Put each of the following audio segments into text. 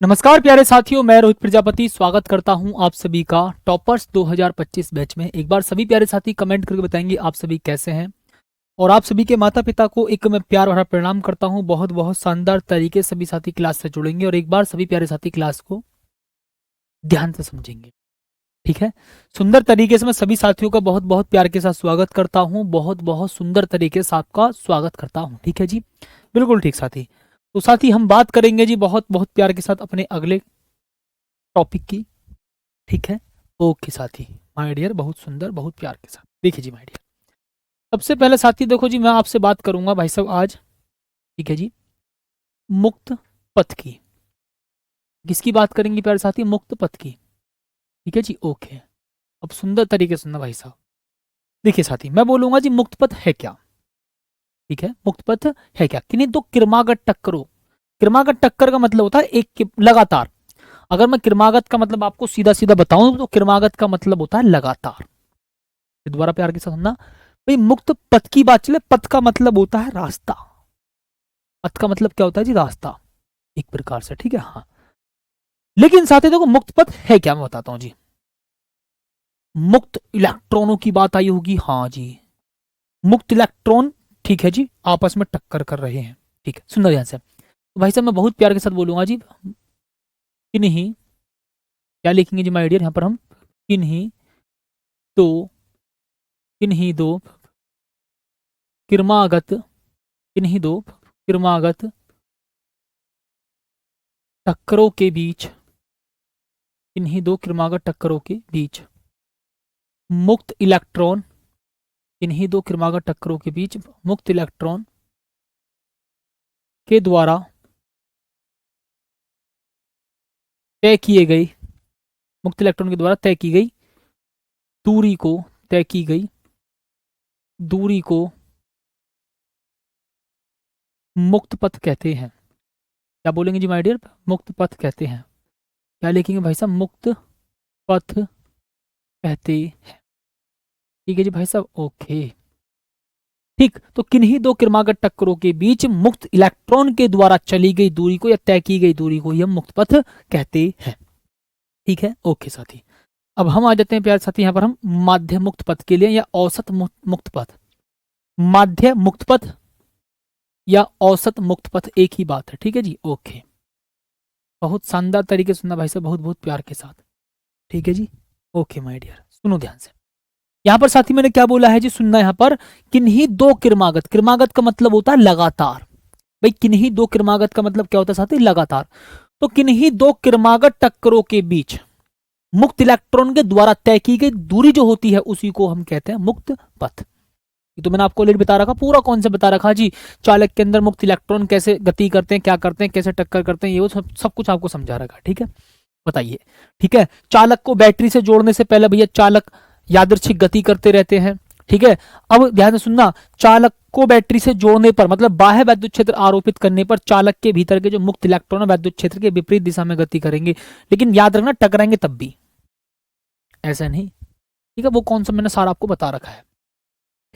नमस्कार प्यारे साथियों, मैं रोहित प्रजापति स्वागत करता हूं आप सभी का टॉपर्स 2025 बैच में। एक बार सभी प्यारे साथी कमेंट करके बताएंगे आप सभी कैसे हैं। और आप सभी के माता पिता को एक मैं प्यार भरा प्रणाम करता हूं। बहुत बहुत शानदार तरीके से सभी साथी क्लास से जुड़ेंगे और एक बार सभी प्यारे साथी क्लास को ध्यान से समझेंगे। ठीक है, सुंदर तरीके से मैं सभी साथियों का बहुत बहुत प्यार के साथ स्वागत करता हूं। बहुत बहुत सुंदर तरीके से आपका स्वागत करता हूं। ठीक है जी, बिल्कुल ठीक साथी। तो साथी हम बात करेंगे जी बहुत बहुत प्यार के साथ अपने अगले टॉपिक की। ठीक है, ओके साथी, माय डियर, बहुत सुंदर, बहुत प्यार के साथ। देखिए जी माय डियर, सबसे पहले साथी देखो जी, मैं आपसे बात करूंगा भाई साहब आज। ठीक है जी, मुक्त पथ की। किसकी बात करेंगे प्यारे साथी? मुक्त पथ की। ठीक है जी, ओके। अब सुंदर तरीके से सुनना भाई साहब। देखिए साथी, मैं बोलूंगा जी मुक्त पथ है क्या। ठीक है, मुक्त पथ है क्या? किन्हीं दो क्रमागत टक्करों, क्रमागत टक्कर का मतलब होता है लगातार। अगर मैं क्रमागत का मतलब आपको सीधा सीधा बताऊं तो क्रमागत का मतलब होता है लगातार। दोबारा प्यार के साथ सुनना भाई, मुक्त पथ की बात चले, पथ का मतलब होता है रास्ता। पथ का मतलब क्या होता है जी? रास्ता, एक प्रकार से। ठीक है, हाँ। लेकिन साथ ही देखो, मुक्त पथ है क्या, मैं बताता हूं जी। मुक्त इलेक्ट्रॉनों की बात आई होगी, हाँ जी। मुक्त इलेक्ट्रॉन, ठीक है जी, आपस में टक्कर कर रहे हैं। ठीक है, सुंदर ध्यान से। तो भाई साहब मैं बहुत प्यार के साथ बोलूंगा जी, किन्हीं, क्या लिखेंगे जी माय डियर यहां पर हम? किन्हीं तो, किन्हीं दो क्रमागत, किन्हीं दो क्रमागत टक्करों के बीच, इन्हीं दो क्रमागत टक्करों के बीच मुक्त इलेक्ट्रॉन, इन्हीं दो क्रमागत टक्करों के बीच मुक्त इलेक्ट्रॉन के द्वारा तय किए गई, मुक्त इलेक्ट्रॉन के द्वारा तय की गई दूरी को, तय की गई दूरी को मुक्त पथ कहते हैं। क्या बोलेंगे जी माय डियर? मुक्त पथ कहते हैं। क्या लिखेंगे भाई साहब? मुक्त पथ कहते हैं। ठीक है जी भाई साहब, ओके। ठीक, तो किन्हीं दो क्रमागत टक्करों के बीच मुक्त इलेक्ट्रॉन के द्वारा चली गई दूरी को या तय की गई दूरी को ही हम मुक्त पथ कहते हैं। ठीक है, ओके साथी। अब हम आ जाते हैं प्यारे साथी यहाँ पर हम माध्य मुक्त पथ के लिए या औसत मुक्त पथ। माध्य मुक्त पथ या औसत मुक्त पथ एक ही बात है। ठीक है जी, ओके। बहुत शानदार तरीके से सुनना भाई साहब, बहुत बहुत प्यार के साथ। ठीक है जी, ओके माय डियर, सुनो ध्यान से। यहाँ पर साथी मैंने क्या बोला है जी, सुनना यहाँ पर। किन्हीं दो क्रमागत, क्रमागत का मतलब होता है लगातार। भाई किन्हीं दो क्रमागत का मतलब क्या होता है साथी? लगातार। तो किन्हीं दो क्रमागत टक्करों के बीच मुक्त इलेक्ट्रॉन के द्वारा तय की गई दूरी जो होती है उसी को हम कहते हैं मुक्त पथ। ये तो मैंने आपको ऑलरेडी बता रखा, पूरा कॉन्सेप्ट बता रखा जी। चालक के अंदर मुक्त इलेक्ट्रॉन कैसे गति करते हैं, क्या करते हैं, कैसे टक्कर करते हैं, ये वो सब कुछ आपको समझा रखा। ठीक है, बताइए। ठीक है, चालक को बैटरी से जोड़ने से पहले भैया चालक यादृच्छिक गति करते रहते हैं। ठीक है, अब ध्यान से सुनना। चालक को बैटरी से जोड़ने पर मतलब बाह्य वैद्युत क्षेत्र आरोपित करने पर चालक के भीतर के जो मुक्त इलेक्ट्रॉन वैद्युत क्षेत्र के विपरीत दिशा में गति करेंगे। लेकिन याद रखना, टकराएंगे तब भी, ऐसा नहीं। ठीक है, वो कौन सा मैंने सारा आपको बता रखा है।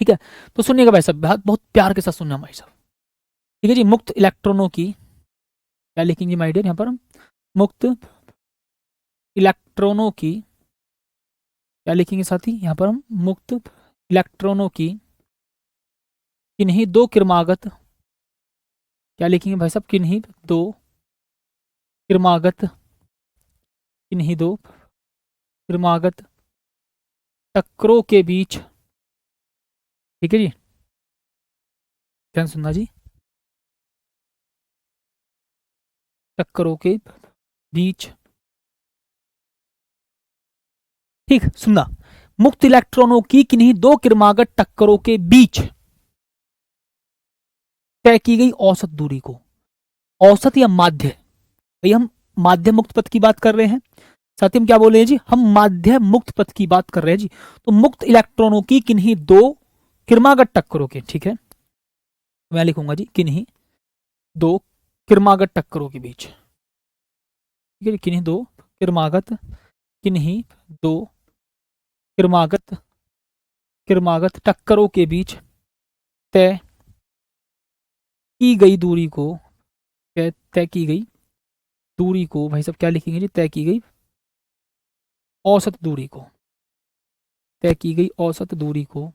ठीक है, तो सुनिएगा भाई साहब, बहुत बहुत प्यार के साथ सुनना भाई साहब। ठीक है जी, मुक्त इलेक्ट्रॉनों की, क्या लिखेंगे माय डियर यहाँ पर हम? मुक्त इलेक्ट्रॉनों की, क्या लिखेंगे साथी यहाँ पर हम? मुक्त इलेक्ट्रॉनों की किन्हीं दो क्रमागत, क्या लिखेंगे भाई साहब? किन्हीं दो क्रमागत, किन्हीं दो क्रमागत टक्करों के बीच। ठीक है जी, ध्यान सुनना जी। टक्करों के बीच, ठीक सुनना। मुक्त इलेक्ट्रॉनों की किन्हीं दो क्रमागत टक्करों के बीच तय की गई औसत दूरी को, औसत या माध्य, भाई हम माध्य मुक्त पथ की बात कर रहे हैं। साथ ही हम क्या बोल रहे हैं जी? हम माध्य मुक्त पथ की बात कर रहे हैं जी। तो मुक्त इलेक्ट्रॉनों की किन्हीं दो क्रमागत टक्करों के, ठीक है, मैं लिखूंगा जी किन्हीं दो क्रमागत टक्करों के बीच। ठीक है, किन्हीं दो क्रमागत, किन्हीं दो क्रमागत, क्रमागत टक्करों के बीच तय की गई दूरी को, तय की गई दूरी को भाई साहब क्या लिखेंगे जी, तय की गई औसत दूरी को, तय की गई औसत दूरी को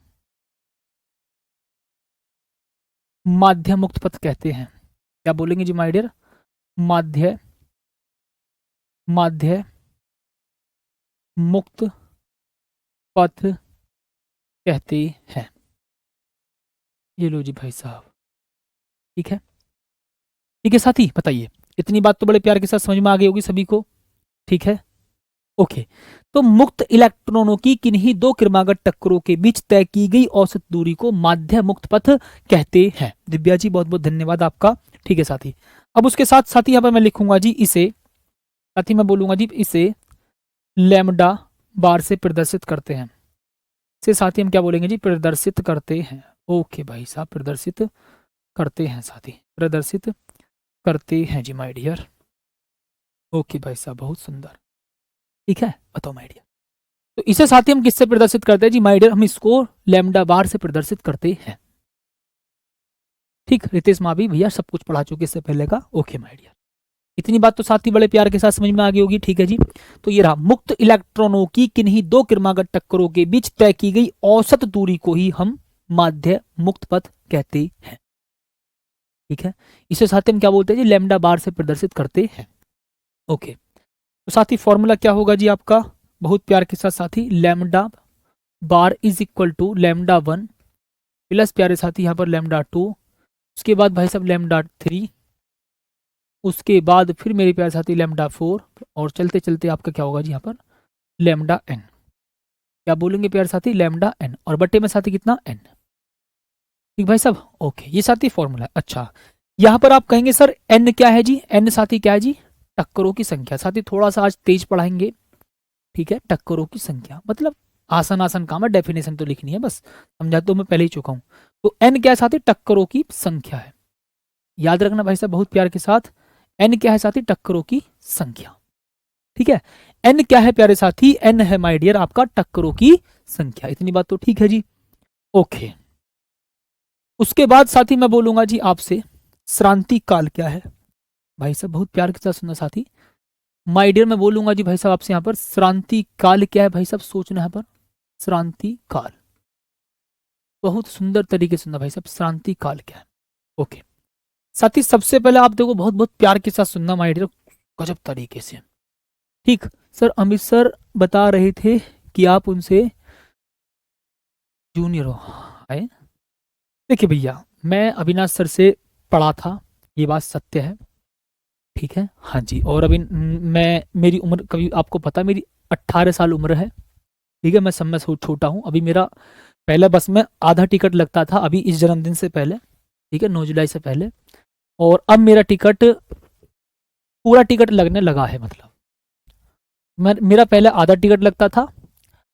माध्य मुक्त पथ कहते हैं। क्या बोलेंगे जी माय डियर, माध्य माध्य मुक्त पथ कहते हैं। ये लो जी भाई साहब, ठीक है। ठीक है साथी, बताइए इतनी बात तो बड़े प्यार के साथ समझ में आ गई होगी सभी को, ठीक है। ओके, तो मुक्त इलेक्ट्रॉनों की किन्हीं दो क्रमागत टक्करों के बीच तय की गई औसत दूरी को माध्य मुक्त पथ कहते हैं। दिव्या जी बहुत बहुत धन्यवाद आपका, ठीक है साथी। अब उसके साथ साथी यहाँ पर मैं लिखूंगा जी इसे, साथी मैं बोलूंगा जी इसे लैम्डा बार से प्रदर्शित करते हैं। से साथी हम क्या बोलेंगे जी, प्रदर्शित करते हैं। ओके भाई साहब, प्रदर्शित करते हैं साथी, प्रदर्शित करते हैं जी माय डियर। ओके भाई साहब, बहुत सुंदर, ठीक है। बताओ माय डियर, तो इसे साथी हम किससे प्रदर्शित करते हैं जी माय डियर, हम इसको लैम्डा बार से प्रदर्शित करते हैं। ठीक, रितेश माँ भी भैया सब कुछ पढ़ा चुके इससे पहले का। ओके माय डियर, इतनी बात तो साथी बड़े प्यार के साथ समझ में आ गई होगी, ठीक है जी। तो ये रहा, मुक्त इलेक्ट्रॉनों की किन्हीं दो क्रमागत टक्करों के बीच तय की गई औसत दूरी को ही हम माध्य मुक्त पथ कहते हैं, ठीक है। इसे साथी हम क्या बोलते हैं जी, लैम्डा बार से प्रदर्शित करते हैं। ओके, तो साथी फॉर्मूला क्या होगा जी आपका, बहुत प्यार के साथ साथी, lambda bar is equal to lambda 1 plus प्यारे साथी यहाँ पर लैम्डा 2, उसके बाद भाई साहब लैम्डा 3, उसके बाद फिर मेरे प्यारे साथी लैम्डा 4, और चलते चलते आपका क्या होगा जी यहाँ पर लैम्डा n। क्या बोलेंगे प्यारे साथी, लैम्डा n, और बट्टे में साथी कितना n, ठीक भाई साहब। ओके, ये साथी फॉर्मूला है। अच्छा, यहाँ पर आप कहेंगे सर n क्या है जी, n साथी क्या है जी, टक्करों की संख्या। साथी थोड़ा सा आज तेज पढ़ाएंगे, ठीक है। टक्करों की संख्या मतलब आसान आसान काम है, डेफिनेशन तो लिखनी है बस, समझा तो मैं पहले ही चुका हूँ। तो n क्या है साथी, टक्करों की संख्या है, याद रखना भाई साहब बहुत प्यार के साथ। n क्या है साथी, टक्करों की संख्या, ठीक है। n क्या है प्यारे साथी, n है माय डियर आपका टक्करों की संख्या। इतनी बात तो ठीक है जी। ओके, उसके बाद साथी मैं बोलूंगा जी आपसे श्रांति काल क्या है। भाई साहब बहुत प्यार के साथ सुनना साथी, माय डियर मैं बोलूंगा जी भाई साहब आपसे यहाँ पर श्रांति काल क्या है। भाई साहब सोचना यहाँ पर, श्रांति काल, बहुत सुंदर तरीके से सुनना भाई साहब, श्रांति काल क्या है। ओके साथी, सबसे पहले आप देखो बहुत बहुत प्यार के साथ सुनना माय डियर, गजब तरीके से, ठीक। सर अमित सर बता रहे थे कि आप उनसे जूनियर हो, आए। देखिए भैया, मैं अविनाश सर से पढ़ा था, ये बात सत्य है, ठीक है। हाँ जी, और अभी मैं, मेरी उम्र कभी आपको पता, मेरी 18 साल उम्र है, ठीक है। मैं सब में छोटा हूँ। अभी मेरा पहले बस में आधा टिकट लगता था, अभी इस जन्मदिन से पहले, ठीक है, 9 जुलाई से पहले, और अब मेरा टिकट पूरा टिकट लगने लगा है। मतलब मेरा पहले आधा टिकट लगता था,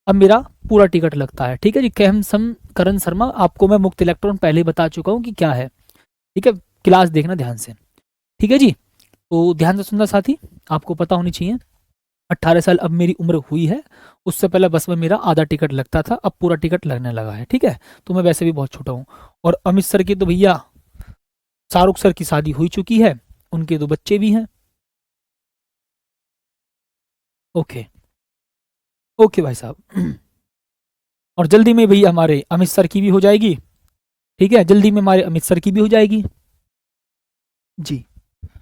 अब मेरा पूरा टिकट लगता है, ठीक है जी। कैम सम करण शर्मा, आपको मैं मुक्त इलेक्ट्रॉन पहले ही बता चुका हूँ कि क्या है, ठीक है। क्लास देखना ध्यान से, ठीक है जी। तो ध्यान से सुनना साथी, आपको पता होनी चाहिए। 18 साल अब मेरी उम्र हुई है, उससे पहले बस में मेरा आधा टिकट लगता था, अब पूरा टिकट लगने लगा है, ठीक है। तो मैं वैसे भी बहुत छोटा हूँ। और अमित सर की तो भैया, शाहरुख सर की शादी हो चुकी है, उनके 2 बच्चे भी हैं। ओके, ओके भाई साहब, और जल्दी में भैया हमारे अमित सर की भी हो जाएगी, ठीक है, जल्दी में हमारे अमित सर की भी हो जाएगी जी।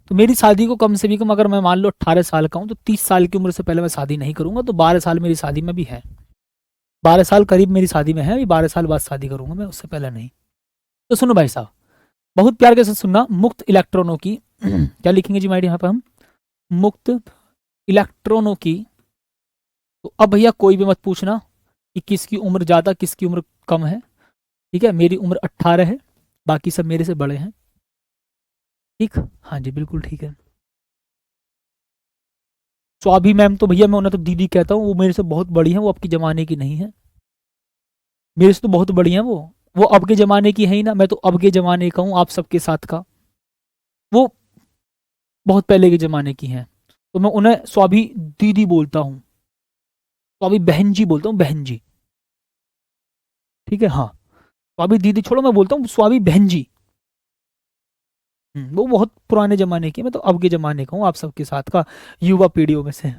तो मेरी शादी को कम से भी कम, अगर मैं मान लो 18 साल का हूँ, तो 30 साल की उम्र से पहले मैं शादी नहीं करूंगा। तो 12 साल मेरी शादी में भी है, 12 साल करीब मेरी शादी में है, अभी 12 साल बाद शादी करूंगा मैं, उससे पहले नहीं। तो सुनो भाई साहब, बहुत प्यार के साथ सुनना, मुक्त इलेक्ट्रॉनों की क्या लिखेंगे जी माइडी यहाँ पर हम, मुक्त इलेक्ट्रॉनों की। तो अब भैया कोई भी मत पूछना कि किसकी उम्र ज्यादा किसकी उम्र कम है, ठीक है। मेरी उम्र 18 है, बाकी सब मेरे से बड़े हैं, ठीक। हाँ जी बिल्कुल ठीक है। स्वाभी मैम तो भैया मैं उन्हें तो दीदी कहता हूँ, वो मेरे से बहुत बड़ी हैं, वो आपकी जमाने की नहीं है, मेरे से तो बहुत बड़ी हैं वो अब के जमाने की है ही ना, मैं तो अब के जमाने का हूँ आप सबके साथ का, वो बहुत पहले के जमाने की हैं। तो मैं उन्हें स्वाभी दीदी बोलता हूँ, स्वाभी बहन जी बोलता हूँ, बहन जी, ठीक है। हाँ, स्वाभी दीदी छोड़ो, मैं बोलता हूँ स्वाभी बहन जी, वो बहुत पुराने जमाने की, मैं तो अब के जमाने का हूँ, आप सबके साथ का युवा पीढ़ियों में से।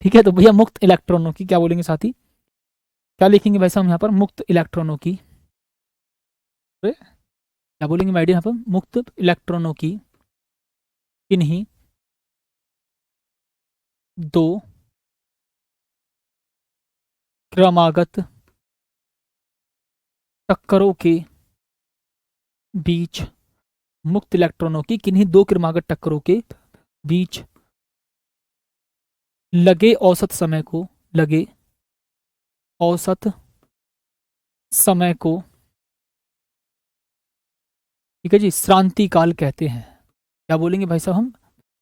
ठीक है, तो भैया मुक्त इलेक्ट्रॉनों की क्या बोलेंगे साथी, क्या लिखेंगे भाई साहब यहाँ पर, मुक्त इलेक्ट्रॉनों की, क्या बोलेंगे माइडियर यहाँ पर, मुक्त इलेक्ट्रॉनों की किन्हीं दो क्रमागत टक्करों के बीच, मुक्त इलेक्ट्रॉनों की किन्हीं दो क्रमागत टक्करों के बीच लगे औसत समय को, लगे औसत समय को, ठीक है जी, श्रांति काल कहते हैं। क्या बोलेंगे भाई साहब हम,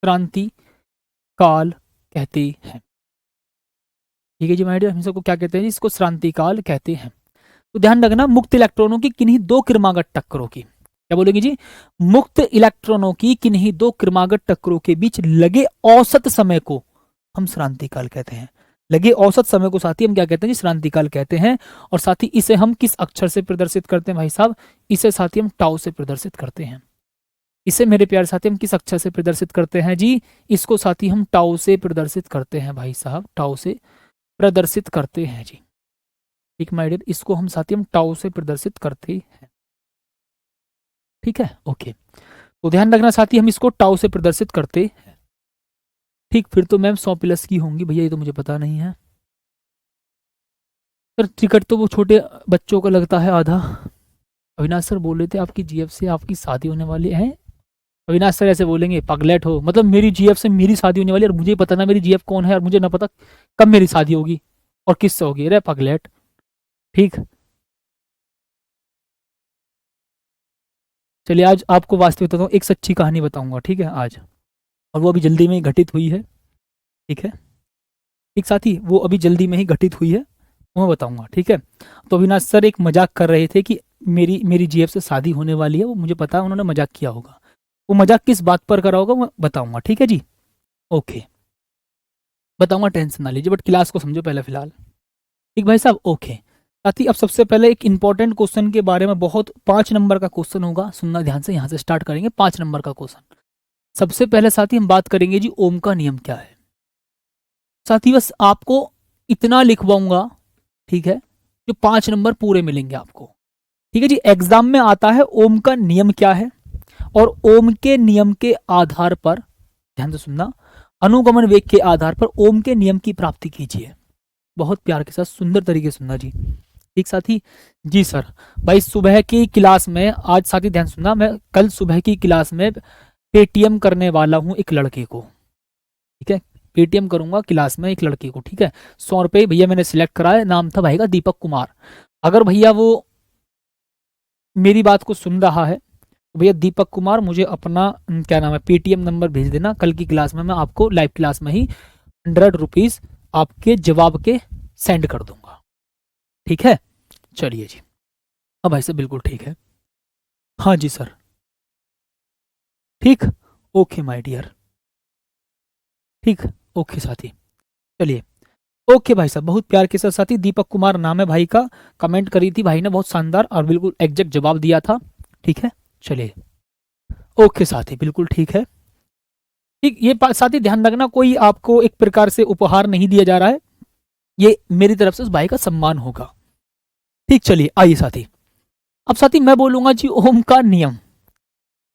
श्रांति काल कहते हैं। ठीक है जी माय डियर, हम सबको क्या कहते हैं जी, इसको श्रांति काल कहते हैं। तो ध्यान रखना, मुक्त इलेक्ट्रॉनों की किन्हीं दो क्रमागत टक्करों की, क्या बोलेंगे जी, मुक्त इलेक्ट्रॉनों की किन्हीं दो क्रमागत टक्करों के बीच लगे औसत समय को हम श्रांति काल कहते हैं। लगे औसत समय को साथी हम क्या कहते हैं जी, श्रांति काल कहते हैं। और साथी इसे हम किस अक्षर से प्रदर्शित करते हैं भाई साहब, इसे साथी हम टाउ से प्रदर्शित करते हैं। इसे मेरे प्यारे साथी हम किस अक्षर से प्रदर्शित करते हैं जी, इसको साथी हम टाउ से प्रदर्शित करते हैं भाई साहब, टाउ से प्रदर्शित करते हैं जी। ठीक माय डियर, इसको हम साथी हम टाउ से प्रदर्शित करते हैं। ठीक है, ओके, तो ध्यान रखना साथी हम इसको टाउ से प्रदर्शित करते हैं। ठीक, फिर तो मैम 100+ की होंगी भैया, ये तो मुझे पता नहीं है सर। टिकट तो वो छोटे बच्चों का लगता है आधा। अविनाश सर बोल रहे थे आपकी जीएफ से आपकी शादी होने वाली है। अविनाश सर ऐसे बोलेंगे, पगलेट हो, मतलब मेरी जीएफ से मेरी शादी होने वाली है और मुझे पता ना मेरी जीएफ कौन है और मुझे ना पता कब मेरी शादी होगी और किससे होगी, अरे पगलेट। ठीक, चलिए आज आपको वास्तविक बताता हूँ, एक सच्ची कहानी बताऊंगा, ठीक है आज, और वो अभी जल्दी में ही घटित हुई है। ठीक है, एक साथी वो अभी जल्दी में ही घटित हुई है, वो मैं बताऊंगा। ठीक है, तो अविनाश सर एक मजाक कर रहे थे कि मेरी जीएफ से शादी होने वाली है, वो मुझे पता है उन्होंने मजाक किया होगा, वो मजाक किस बात पर करा होगा मैं बताऊंगा। ठीक है जी, ओके, बताऊंगा, टेंशन ना लीजिए, बट क्लास को समझो पहले फिलहाल। ठीक भाई साहब, ओके साथी, अब सबसे पहले एक इंपॉर्टेंट क्वेश्चन के बारे में, बहुत 5 नंबर का क्वेश्चन होगा, सुनना ध्यान से, यहाँ से स्टार्ट करेंगे 5 नंबर का क्वेश्चन। सबसे पहले साथी हम बात करेंगे जी ओम का नियम क्या है। साथी बस आपको इतना लिखवाऊंगा, ठीक है, जो 5 नंबर पूरे मिलेंगे आपको। ठीक है जी, एग्जाम में आता है ओम का नियम क्या है, और ओम के नियम के आधार पर, ध्यान से सुनना, अनुगमन वेग के आधार पर ओम के नियम की प्राप्ति कीजिए। बहुत प्यार के साथ सुंदर तरीके से सुनना जी। ठीक साथी, जी सर, भाई सुबह की क्लास में आज साथी ध्यान सुनना, मैं कल सुबह की क्लास में पेटीएम करने वाला हूं एक लड़के को। ठीक है, पेटीएम करूंगा क्लास में एक लड़के को। ठीक है, 100 रुपये भैया मैंने सिलेक्ट कराया, नाम था भाई का दीपक कुमार। अगर भैया वो मेरी बात को सुन रहा है तो भैया दीपक कुमार मुझे अपना क्या नाम है पेटीएम नंबर भेज देना, कल की क्लास में मैं आपको लाइव क्लास में ही 100 रुपीज आपके जवाब के सेंड कर दूंगा। ठीक है, चलिए जी, अब भाई साहब बिल्कुल ठीक है, हाँ जी सर, ठीक, ओके माय डियर, ठीक, ओके साथी, चलिए, ओके भाई साहब, बहुत प्यार के साथ साथी, दीपक कुमार नाम है भाई का, कमेंट करी थी भाई ने, बहुत शानदार और बिल्कुल एग्जैक्ट जवाब दिया था। ठीक है, चलिए, ओके साथी, बिल्कुल ठीक है। ठीक, ये साथी ध्यान रखना, कोई आपको एक प्रकार से उपहार नहीं दिया जा रहा है, ये मेरी तरफ से उस भाई का सम्मान होगा। ठीक, चलिए आइए साथी, अब साथी मैं बोलूंगा जी ओम का नियम।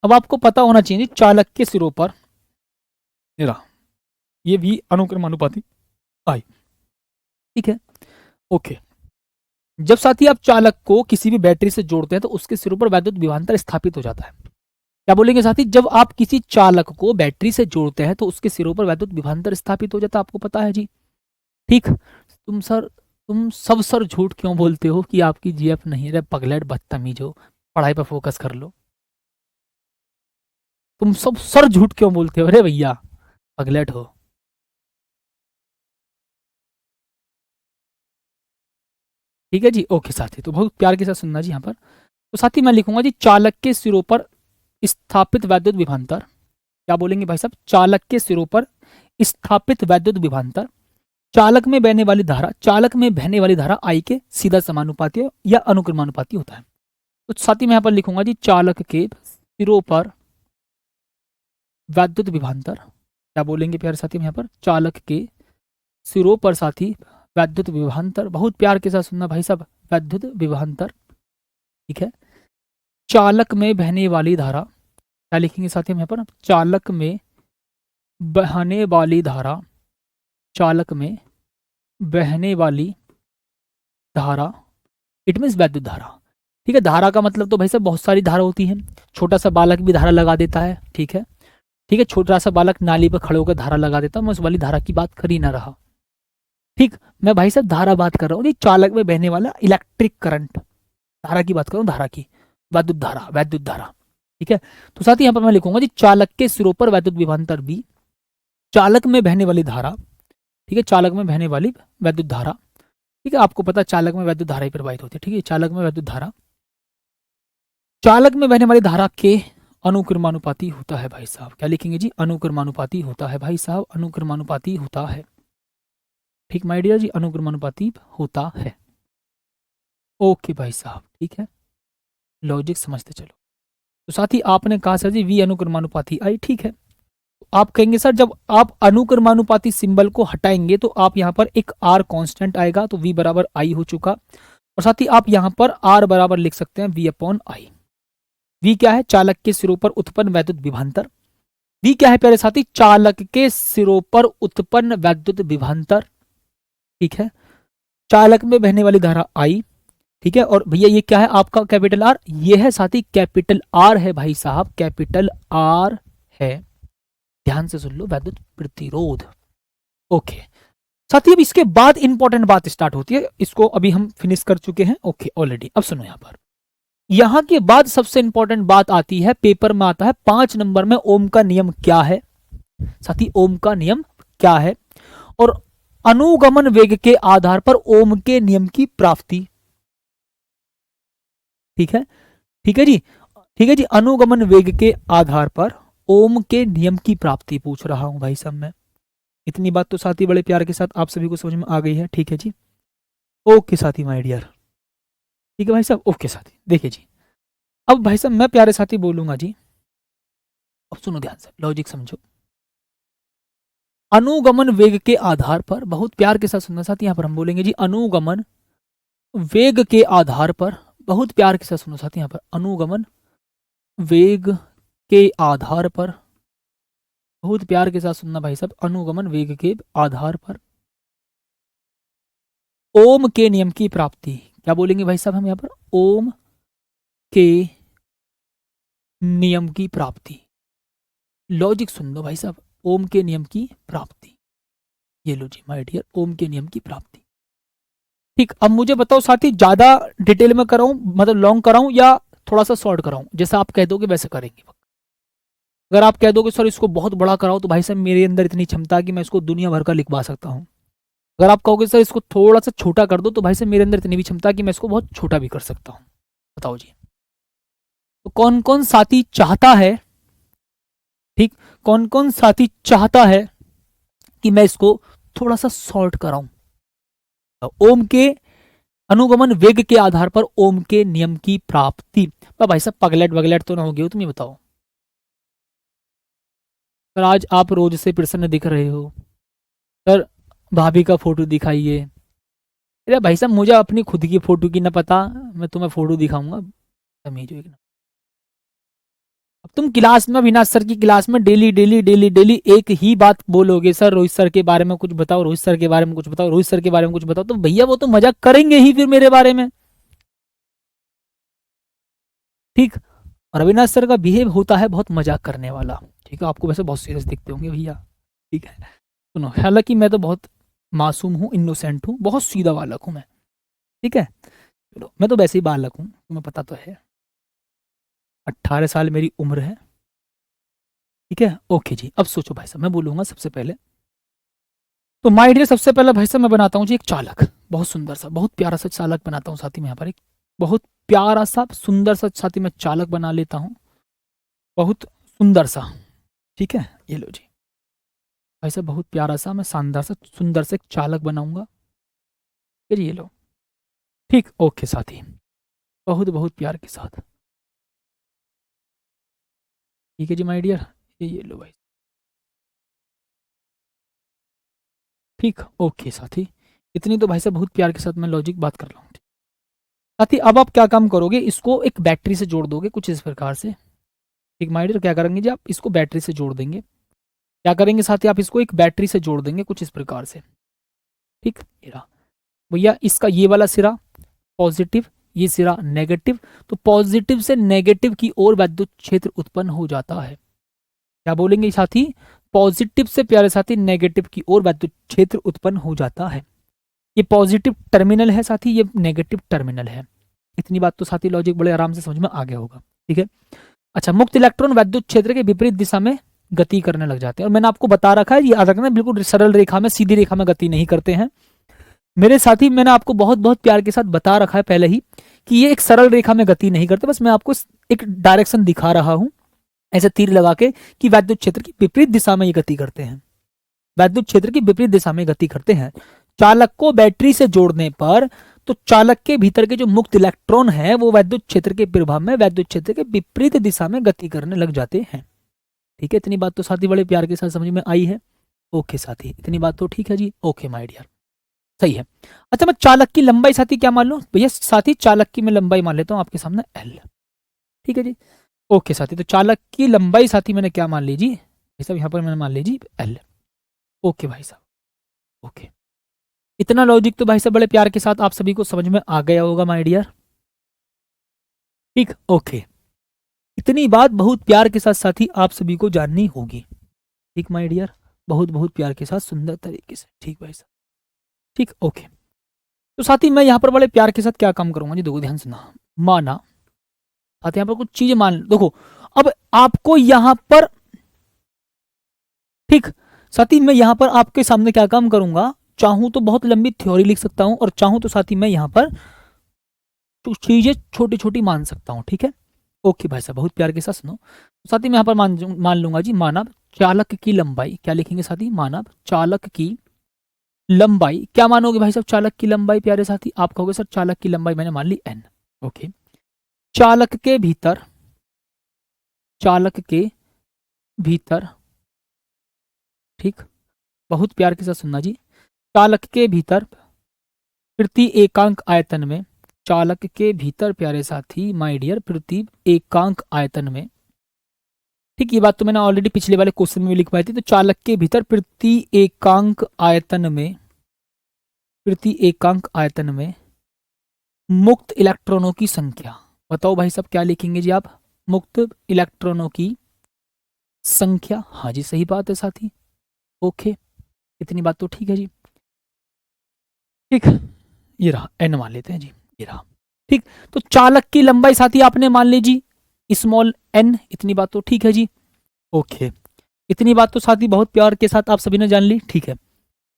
अब आपको पता होना चाहिए चालक के सिरों पर, ये भी अनुक्रमानुपाती आई। ठीक है, ओके, जब साथी आप चालक को किसी भी बैटरी से जोड़ते हैं तो उसके सिरों पर वैद्युत विभवांतर स्थापित हो जाता है। क्या बोलेंगे साथी, जब आप किसी चालक को बैटरी से जोड़ते हैं तो उसके सिरों पर वैद्युत विभवांतर स्थापित हो जाता है, आपको पता है जी। ठीक, तुम सब सर झूठ क्यों बोलते हो कि आपकी जीएफ नहीं है, रे पगलेट बदतमीज हो, पढ़ाई पर फोकस कर लो। तुम सब सर झूठ क्यों बोलते हो रे भैया, पगलेट हो। ठीक है जी, ओके साथी, तो बहुत प्यार के साथ सुनना जी यहाँ पर। तो साथी मैं लिखूंगा जी चालक के सिरों पर स्थापित वैद्युत विभवांतर। क्या बोलेंगे भाई साहब, चालक के सिरों पर स्थापित वैद्युत विभवांतर चालक में बहने वाली धारा, चालक में बहने वाली धारा आई के सीधा समानुपाती या अनुक्रमानुपाती होता है। तो साथी मैं यहाँ पर लिखूंगा जी चालक के सिरों पर वैद्युत विभवांतर, क्या बोलेंगे प्यारे साथी हम यहाँ पर, चालक के सिरों पर साथी वैद्युत विभवांतर, बहुत प्यार के साथ सुनना भाई साहब, वैद्युत विभवांतर। ठीक है, चालक में बहने वाली धारा, क्या लिखेंगे साथी हम यहाँ पर, चालक में बहने वाली धारा, चालक में बहने वाली धारा, इट मीन्स वैद्युत धारा। ठीक है, धारा का मतलब तो भाई साहब बहुत सारी धारा होती है, छोटा सा बालक भी धारा लगा देता है। ठीक है, ठीक है, छोटा सा बालक नाली पर खड़े होकर धारा लगा देता, मैं उस वाली धारा की बात कर ही ना रहा। ठीक, मैं भाई साहब धारा बात कर रहा हूँ, चालक में बहने वाला इलेक्ट्रिक करंट, धारा की बात कर रहा हूँ, धारा की, वैद्युत धारा, वैद्युत धारा। ठीक है, तो साथ ही यहाँ पर मैं लिखूंगा जी चालक के सिरों पर वैद्युत विभवांतर बी, चालक में बहने वाली धारा। ठीक है, चालक में बहने वाली वैद्युत धारा। ठीक है, आपको पता चालक में वैद्युत धारा ही प्रवाहित होती है। ठीक है, चालक में वैद्युत धारा, चालक में बहने वाली धारा के अनुक्रमानुपाती होता है भाई साहब, क्या लिखेंगे जी, अनुक्रमानुपाती होता है भाई साहब, अनुक्रमानुपाती होता है। ठीक माय डियर जी, अनुक्रमानुपाती होता है। ओके भाई साहब, ठीक है, लॉजिक समझते चलो। तो साथ ही आपने कहा सर जी वी अनुक्रमानुपाती आई, ठीक है, आप कहेंगे सर जब आप अनुक्रमानुपाती सिंबल को हटाएंगे तो आप यहाँ पर एक आर कांस्टेंट आएगा, तो वी बराबर आई हो चुका, और साथ ही आप यहाँ पर आर बराबर लिख सकते हैं वी अपॉन आई। वी क्या है, चालक के सिरों पर उत्पन्न वैद्युत विभवांतर। वी क्या है प्यारे साथी, चालक के सिरों पर उत्पन्न वैद्युत विभवांतर। ठीक है, चालक में बहने वाली धारा आई। ठीक है, और भैया ये क्या है आपका कैपिटल आर, ये है साथी कैपिटल आर है भाई साहब, कैपिटल आर है, ध्यान से सुन लो, वैद्युत प्रतिरोध। ओके साथी, अब इसके बाद इंपॉर्टेंट बात स्टार्ट होती है, इसको अभी हम फिनिश कर चुके हैं। ओके ऑलरेडी, अब सुनो यहां पर, यहां के बाद सबसे इंपॉर्टेंट बात आती है, पेपर में आता है 5 नंबर में, ओम का नियम क्या है साथी, ओम का नियम क्या है, और अनुगमन वेग के आधार पर ओम के नियम की प्राप्ति। ठीक है, ठीक है जी, ठीक है जी, अनुगमन वेग के आधार पर ओम के नियम की प्राप्ति पूछ रहा हूं भाई साहब मैं। इतनी बात तो साथी बड़े प्यार के साथ आप सभी को समझ में आ गई है। ठीक है जी, ओके साथी माय डियर, ठीक है भाई साहब, ओके साथी। देखिए जी, अब भाई साहब मैं प्यारे साथी बोलूंगा जी, अब सुनो ध्यान से, लॉजिक समझो। अनुगमन वेग के आधार पर, बहुत प्यार के साथ सुनना साथी, यहां पर हम बोलेंगे जी अनुगमन वेग के आधार पर, बहुत प्यार के साथ सुनो साथी, यहां पर अनुगमन वेग के आधार पर, बहुत प्यार के साथ सुनना भाई साहब, अनुगमन वेग के आधार पर ओम के नियम की प्राप्ति, क्या बोलेंगे भाई साहब हम यहां पर, ओम के नियम की प्राप्ति। लॉजिक सुन लो भाई साहब, ओम के नियम की प्राप्ति, ये लो जी माय डियर, ओम के नियम की प्राप्ति। ठीक, अब मुझे बताओ साथी, ज्यादा डिटेल में कराऊं, मतलब लॉन्ग कराऊं या थोड़ा सा शॉर्ट कराऊं, जैसा आप कह दोगे वैसे करेंगे। अगर आप कह दोगे सर इसको बहुत बड़ा कराओ, तो भाई साहब मेरे अंदर इतनी क्षमता है कि मैं इसको दुनिया भर का लिखवा सकता हूं। अगर आप कहोगे सर इसको थोड़ा सा छोटा कर दो, तो भाई साहब मेरे अंदर इतनी भी क्षमता है कि मैं इसको बहुत छोटा भी कर सकता हूं। बताओ जी, तो कौन कौन साथी चाहता है, ठीक, कौन कौन साथी चाहता है कि मैं इसको थोड़ा सा शॉर्ट कराऊं। ओम के अनुगमन वेग के आधार पर ओम के नियम की प्राप्ति। भाई साहब पगलेट वगलेट तो ना हो गया, तुम ये बताओ सर, आज आप रोज से प्रसन्न दिख रहे हो सर, भाभी का फोटो दिखाइए। अरे भाई साहब मुझे अपनी खुद की फोटो की ना पता, मैं तुम्हें फोटो दिखाऊंगा, तमीज होगी ना। अब तुम क्लास में, अविनाश सर की क्लास में डेली डेली डेली डेली एक ही बात बोलोगे, सर रोहित सर के बारे में कुछ बताओ, रोहित सर के बारे में कुछ बताओ, रोहित सर के बारे में कुछ बताओ, तो भैया वो तो मजाक करेंगे ही फिर मेरे बारे में। ठीक, और अविनाश सर का बिहेव होता है बहुत मजाक करने वाला। ठीक है, आपको वैसे बहुत सीरियस दिखते होंगे भैया। ठीक है, सुनो, हालांकि मैं तो बहुत मासूम हूँ, इनोसेंट हूँ, बहुत सीधा बालक हूँ मैं। ठीक है, चलो मैं तो वैसे ही बालक हूँ, तुम्हें पता तो है, 18 साल मेरी उम्र है। ठीक है, ओके जी, अब सोचो भाई साहब, मैं बोलूंगा सबसे पहले, तो माय डियर सबसे पहले भाई साहब मैं बनाता हूँ जी एक चालक, बहुत सुंदर सा, बहुत प्यारा सा चालक बनाता हूँ साथी, मैं यहाँ पर एक बहुत प्यारा सा सुंदर सा साथी मैं चालक बना लेता हूँ, बहुत सुंदर सा। ठीक है, ये लो जी भाई साहब, बहुत प्यारा सा मैं शानदार सा सुंदर से एक चालक बनाऊंगा, फिर ये लो। ठीक, ओके साथी, बहुत बहुत प्यार के साथ। ठीक है जी माय डियर, ये लो भाई। ठीक, ओके साथी, इतनी तो भाई साहब बहुत प्यार के साथ मैं लॉजिक बात कर रहा हूँ। साथी अब आप क्या काम करोगे, इसको एक बैटरी से जोड़ दोगे कुछ इस प्रकार से। ठीक माय डियर, क्या करेंगे जी आप इसको बैटरी से जोड़ देंगे। क्या करेंगे साथी, आप इसको एक बैटरी से जोड़ देंगे कुछ इस प्रकार से। ठीक, ये रहा भैया, इसका ये वाला सिरा पॉजिटिव, ये सिरा नेगेटिव, तो पॉजिटिव से नेगेटिव की ओर विद्युत क्षेत्र उत्पन्न हो जाता है। क्या बोलेंगे साथी, पॉजिटिव से प्यारे साथी नेगेटिव की ओर विद्युत क्षेत्र उत्पन्न हो जाता है। ये पॉजिटिव टर्मिनल है साथी, ये नेगेटिव टर्मिनल है। इतनी बात तो साथी लॉजिक बड़े आराम से समझ में आ गया होगा। ठीक है, अच्छा, मुक्त इलेक्ट्रॉन विद्युत क्षेत्र के विपरीत दिशा में गति करने लग जाते हैं। और मैंने आपको बता रखा है, ये याद रखना, बिल्कुल सरल रेखा में, सीधी रेखा में गति नहीं करते हैं मेरे साथी। मैंने आपको बहुत बहुत प्यार के साथ बता रखा है पहले ही कि ये एक सरल रेखा में गति नहीं करते, बस मैं आपको एक डायरेक्शन दिखा रहा हूं ऐसे तीर लगा के कि विद्युत क्षेत्र की विपरीत दिशा में ये गति करते हैं। विद्युत क्षेत्र की विपरीत दिशा में गति करते हैं। चालक को बैटरी से जोड़ने पर तो चालक के भीतर के जो मुक्त इलेक्ट्रॉन है वो विद्युत क्षेत्र के प्रभाव में विद्युत क्षेत्र के विपरीत दिशा में गति करने लग जाते हैं। ठीक है, इतनी बात तो साथी बड़े प्यार के साथ समझ में आई है। ओके साथी, इतनी बात तो ठीक है जी। ओके माय डियर, सही है। अच्छा, मैं चालक की लंबाई साथी क्या मान लूं भैया, साथी चालक की मैं लंबाई मान लेता हूं आपके सामने एल। ठीक है जी, ओके साथी, तो चालक की लंबाई साथी मैंने क्या मान ली जी, भाई साहब यहाँ पर मैंने मान ली जी एल। ओके भाई साहब, ओके, इतना लॉजिक तो भाई साहब बड़े प्यार के साथ आप सभी को समझ में आ गया होगा माय डियर। ठीक, ओके, इतनी बात बहुत प्यार के साथ साथी आप सभी को जाननी होगी। ठीक माय डियर, बहुत बहुत प्यार के साथ सुंदर तरीके से। ठीक भाई साहब, ठीक, ओके। तो साथी मैं यहाँ पर बड़े प्यार के साथ क्या काम करूंगा जी, देखो ध्यान सुना, माना साथी यहाँ पर कुछ चीजें मान देखो। अब आपको यहाँ पर, ठीक साथी, मैं यहाँ पर आपके सामने क्या काम करूंगा, चाहूं तो बहुत लंबी थ्योरी लिख सकता हूं और चाहूं तो साथी मैं यहाँ पर कुछ चीजें छोटी छोटी मान सकता हूँ। ठीक है, ओके भाई साहब, बहुत प्यार के साथ सुनो। साथी मैं यहाँ पर मान लूंगा जी, मानव चालक की लंबाई, क्या लिखेंगे साथी, मानव चालक की लंबाई, क्या मानोगे भाई साहब, चालक की लंबाई प्यारे साथी, आप कहोगे सर चालक की लंबाई मैंने मान ली एन। ओके, चालक के भीतर, चालक के भीतर, ठीक, बहुत प्यार के साथ सुनना जी, चालक के भीतर प्रति एकांक आयतन में, चालक के भीतर प्यारे साथी माय डियर प्रति एकांक आयतन में, ठीक, ये बात तो मैंने ऑलरेडी पिछले वाले क्वेश्चन में लिख पाई थी। तो चालक के भीतर प्रति एकांक आयतन में, प्रति एकांक आयतन में मुक्त इलेक्ट्रॉनों की संख्या, बताओ भाई साहब क्या लिखेंगे जी आप, मुक्त इलेक्ट्रॉनों की संख्या। हाँ जी, सही बात है साथी, ओके, इतनी बात तो ठीक है जी। ठीक, ये रहा एन मान लेते हैं जी, ये रहा। ठीक, तो चालक की लंबाई साथी आपने मान ली जी स्मॉल एन, इतनी बात तो ठीक है जी। ओके, इतनी बात तो साथी बहुत प्यार के साथ आप सभी ने जान ली। ठीक है,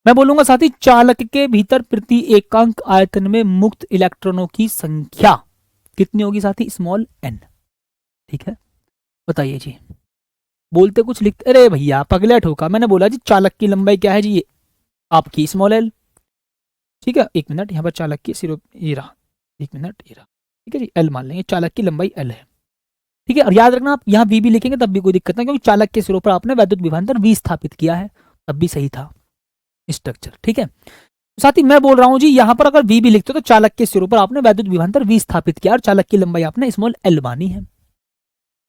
मैं बोलूंगा साथी चालक के भीतर प्रति एकांक आयतन में मुक्त इलेक्ट्रॉनों की संख्या कितनी होगी साथी, स्मॉल एन। ठीक है, बताइए जी, बोलते कुछ लिखते, अरे भैया पगला ठोका, मैंने बोला जी चालक की लंबाई क्या है जी, ये आपकी स्मॉल एल। ठीक है, एक मिनट, यहाँ पर चालक की सिर्फ ये रहा, एक मिनट, ये रहा। ठीक है जी, एल मान लेंगे, चालक की लंबाई एल है। ठीक है, और याद रखना आप यहाँ वी भी लिखेंगे तब भी कोई दिक्कत नहीं, क्योंकि चालक के सिरों पर आपने वैद्युत विभवांतर वी स्थापित किया है, तब भी सही था स्ट्रक्चर। ठीक है, साथ ही मैं बोल रहा हूं जी, यहां पर अगर वी भी लिखते हो तो चालक के सिरों पर आपने वैद्युत विभवांतर वी स्थापित किया और चालक की लंबाई आपने स्मॉल एल मानी है।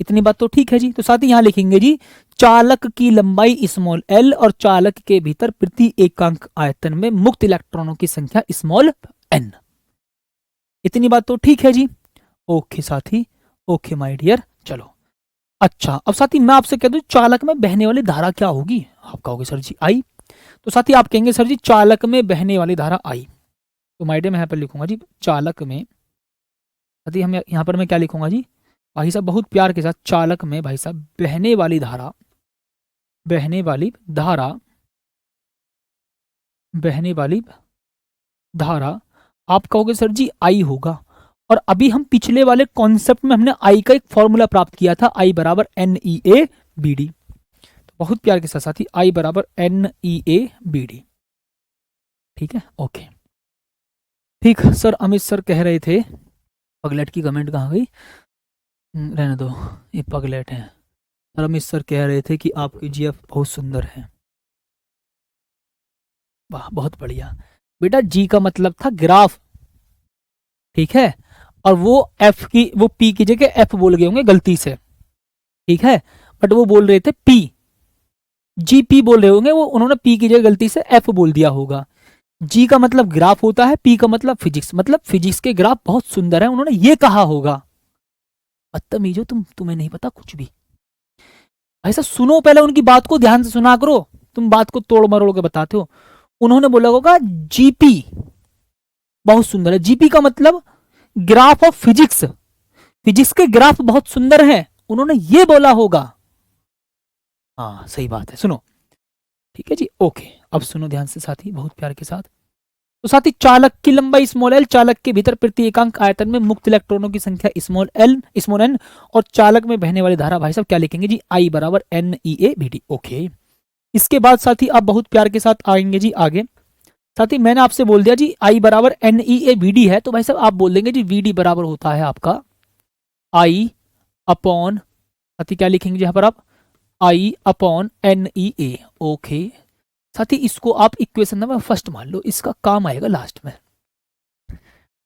इतनी बात तो ठीक है जी। तो साथ ही यहां लिखेंगे जी चालक की लंबाई स्मॉल एल और चालक के भीतर प्रति एकांक आयतन में मुक्त इलेक्ट्रॉनों की संख्या स्मॉल एन। इतनी बात तो ठीक है जी। ओके साथी, ओके माय डियर, चलो अच्छा, अब साथी मैं आपसे कह दूं चालक में बहने वाली धारा क्या होगी, आप कहोगे सर जी आई। तो साथी आप कहेंगे सर जी चालक में बहने वाली धारा आई, तो माय डियर मैं यहाँ पर लिखूंगा जी चालक में, साथी हम यहाँ पर मैं क्या लिखूंगा जी भाई साहब बहुत प्यार के साथ, चालक में भाई साहब बहने वाली धारा, बहने वाली धारा, बहने वाली धारा आप कहोगे सर जी आई होगा। और अभी हम पिछले वाले कॉन्सेप्ट में हमने आई का एक फॉर्मूला प्राप्त किया था, आई बराबर N E A B D. तो बहुत प्यार के साथ साथी आई बराबर N E A B D. ठीक है, ओके, ठीक सर, अमित सर कह रहे थे पगलेट की कमेंट कहाँ गई, रहने दो, ये पगलेट है, रमेश सर कह रहे थे कि आपके जीएफ बहुत सुंदर है। वाह, बहुत बढ़िया बेटा। जी का मतलब था ग्राफ, ठीक है, और वो एफ की, वो पी की जगह एफ बोल गए होंगे गलती से, ठीक है, बट वो बोल रहे थे पी, जी पी बोल रहे होंगे, वो उन्होंने पी की जगह गलती से एफ बोल दिया होगा। जी का मतलब ग्राफ होता है, पी का मतलब फिजिक्स, मतलब फिजिक्स के ग्राफ बहुत सुंदर है, उन्होंने ये कहा होगा। बदतमीजो, तुम्हें नहीं पता कुछ भी। ऐसा सुनो, पहले उनकी बात को ध्यान से सुना करो, तुम बात को तोड़ मरोड़ के बताते हो। उन्होंने बोला होगा जीपी बहुत सुंदर है। जीपी का मतलब ग्राफ ऑफ फिजिक्स, फिजिक्स के ग्राफ बहुत सुंदर हैं, उन्होंने ये बोला होगा। हाँ सही बात है, सुनो, ठीक है जी, ओके। अब सुनो ध्यान से साथी, बहुत प्यार के साथ। तो साथी, चालक की लंबाई स्मॉल एल, चालक के भीतर प्रति एकांक आयतन में मुक्त इलेक्ट्रॉनों की संख्या स्मॉल एल स्मॉल एन, और चालक में बहने वाली धारा भाई साहब क्या लिखेंगे जी, आई बराबर N E A B D. Okay, इसके बाद साथी आप बहुत प्यार के साथ आएंगे जी आगे। साथी मैंने आपसे बोल दिया जी आई बराबर N E A B D है, तो भाई साहब आप बोल देंगे जी वी डी बराबर होता है आपका आई अपॉन, साथी क्या लिखेंगे यहाँ पर आप, आई अपॉन एन ई ए। ओके साथी, इसको आप इक्वेशन नंबर फर्स्ट मान लो, इसका काम आएगा लास्ट में।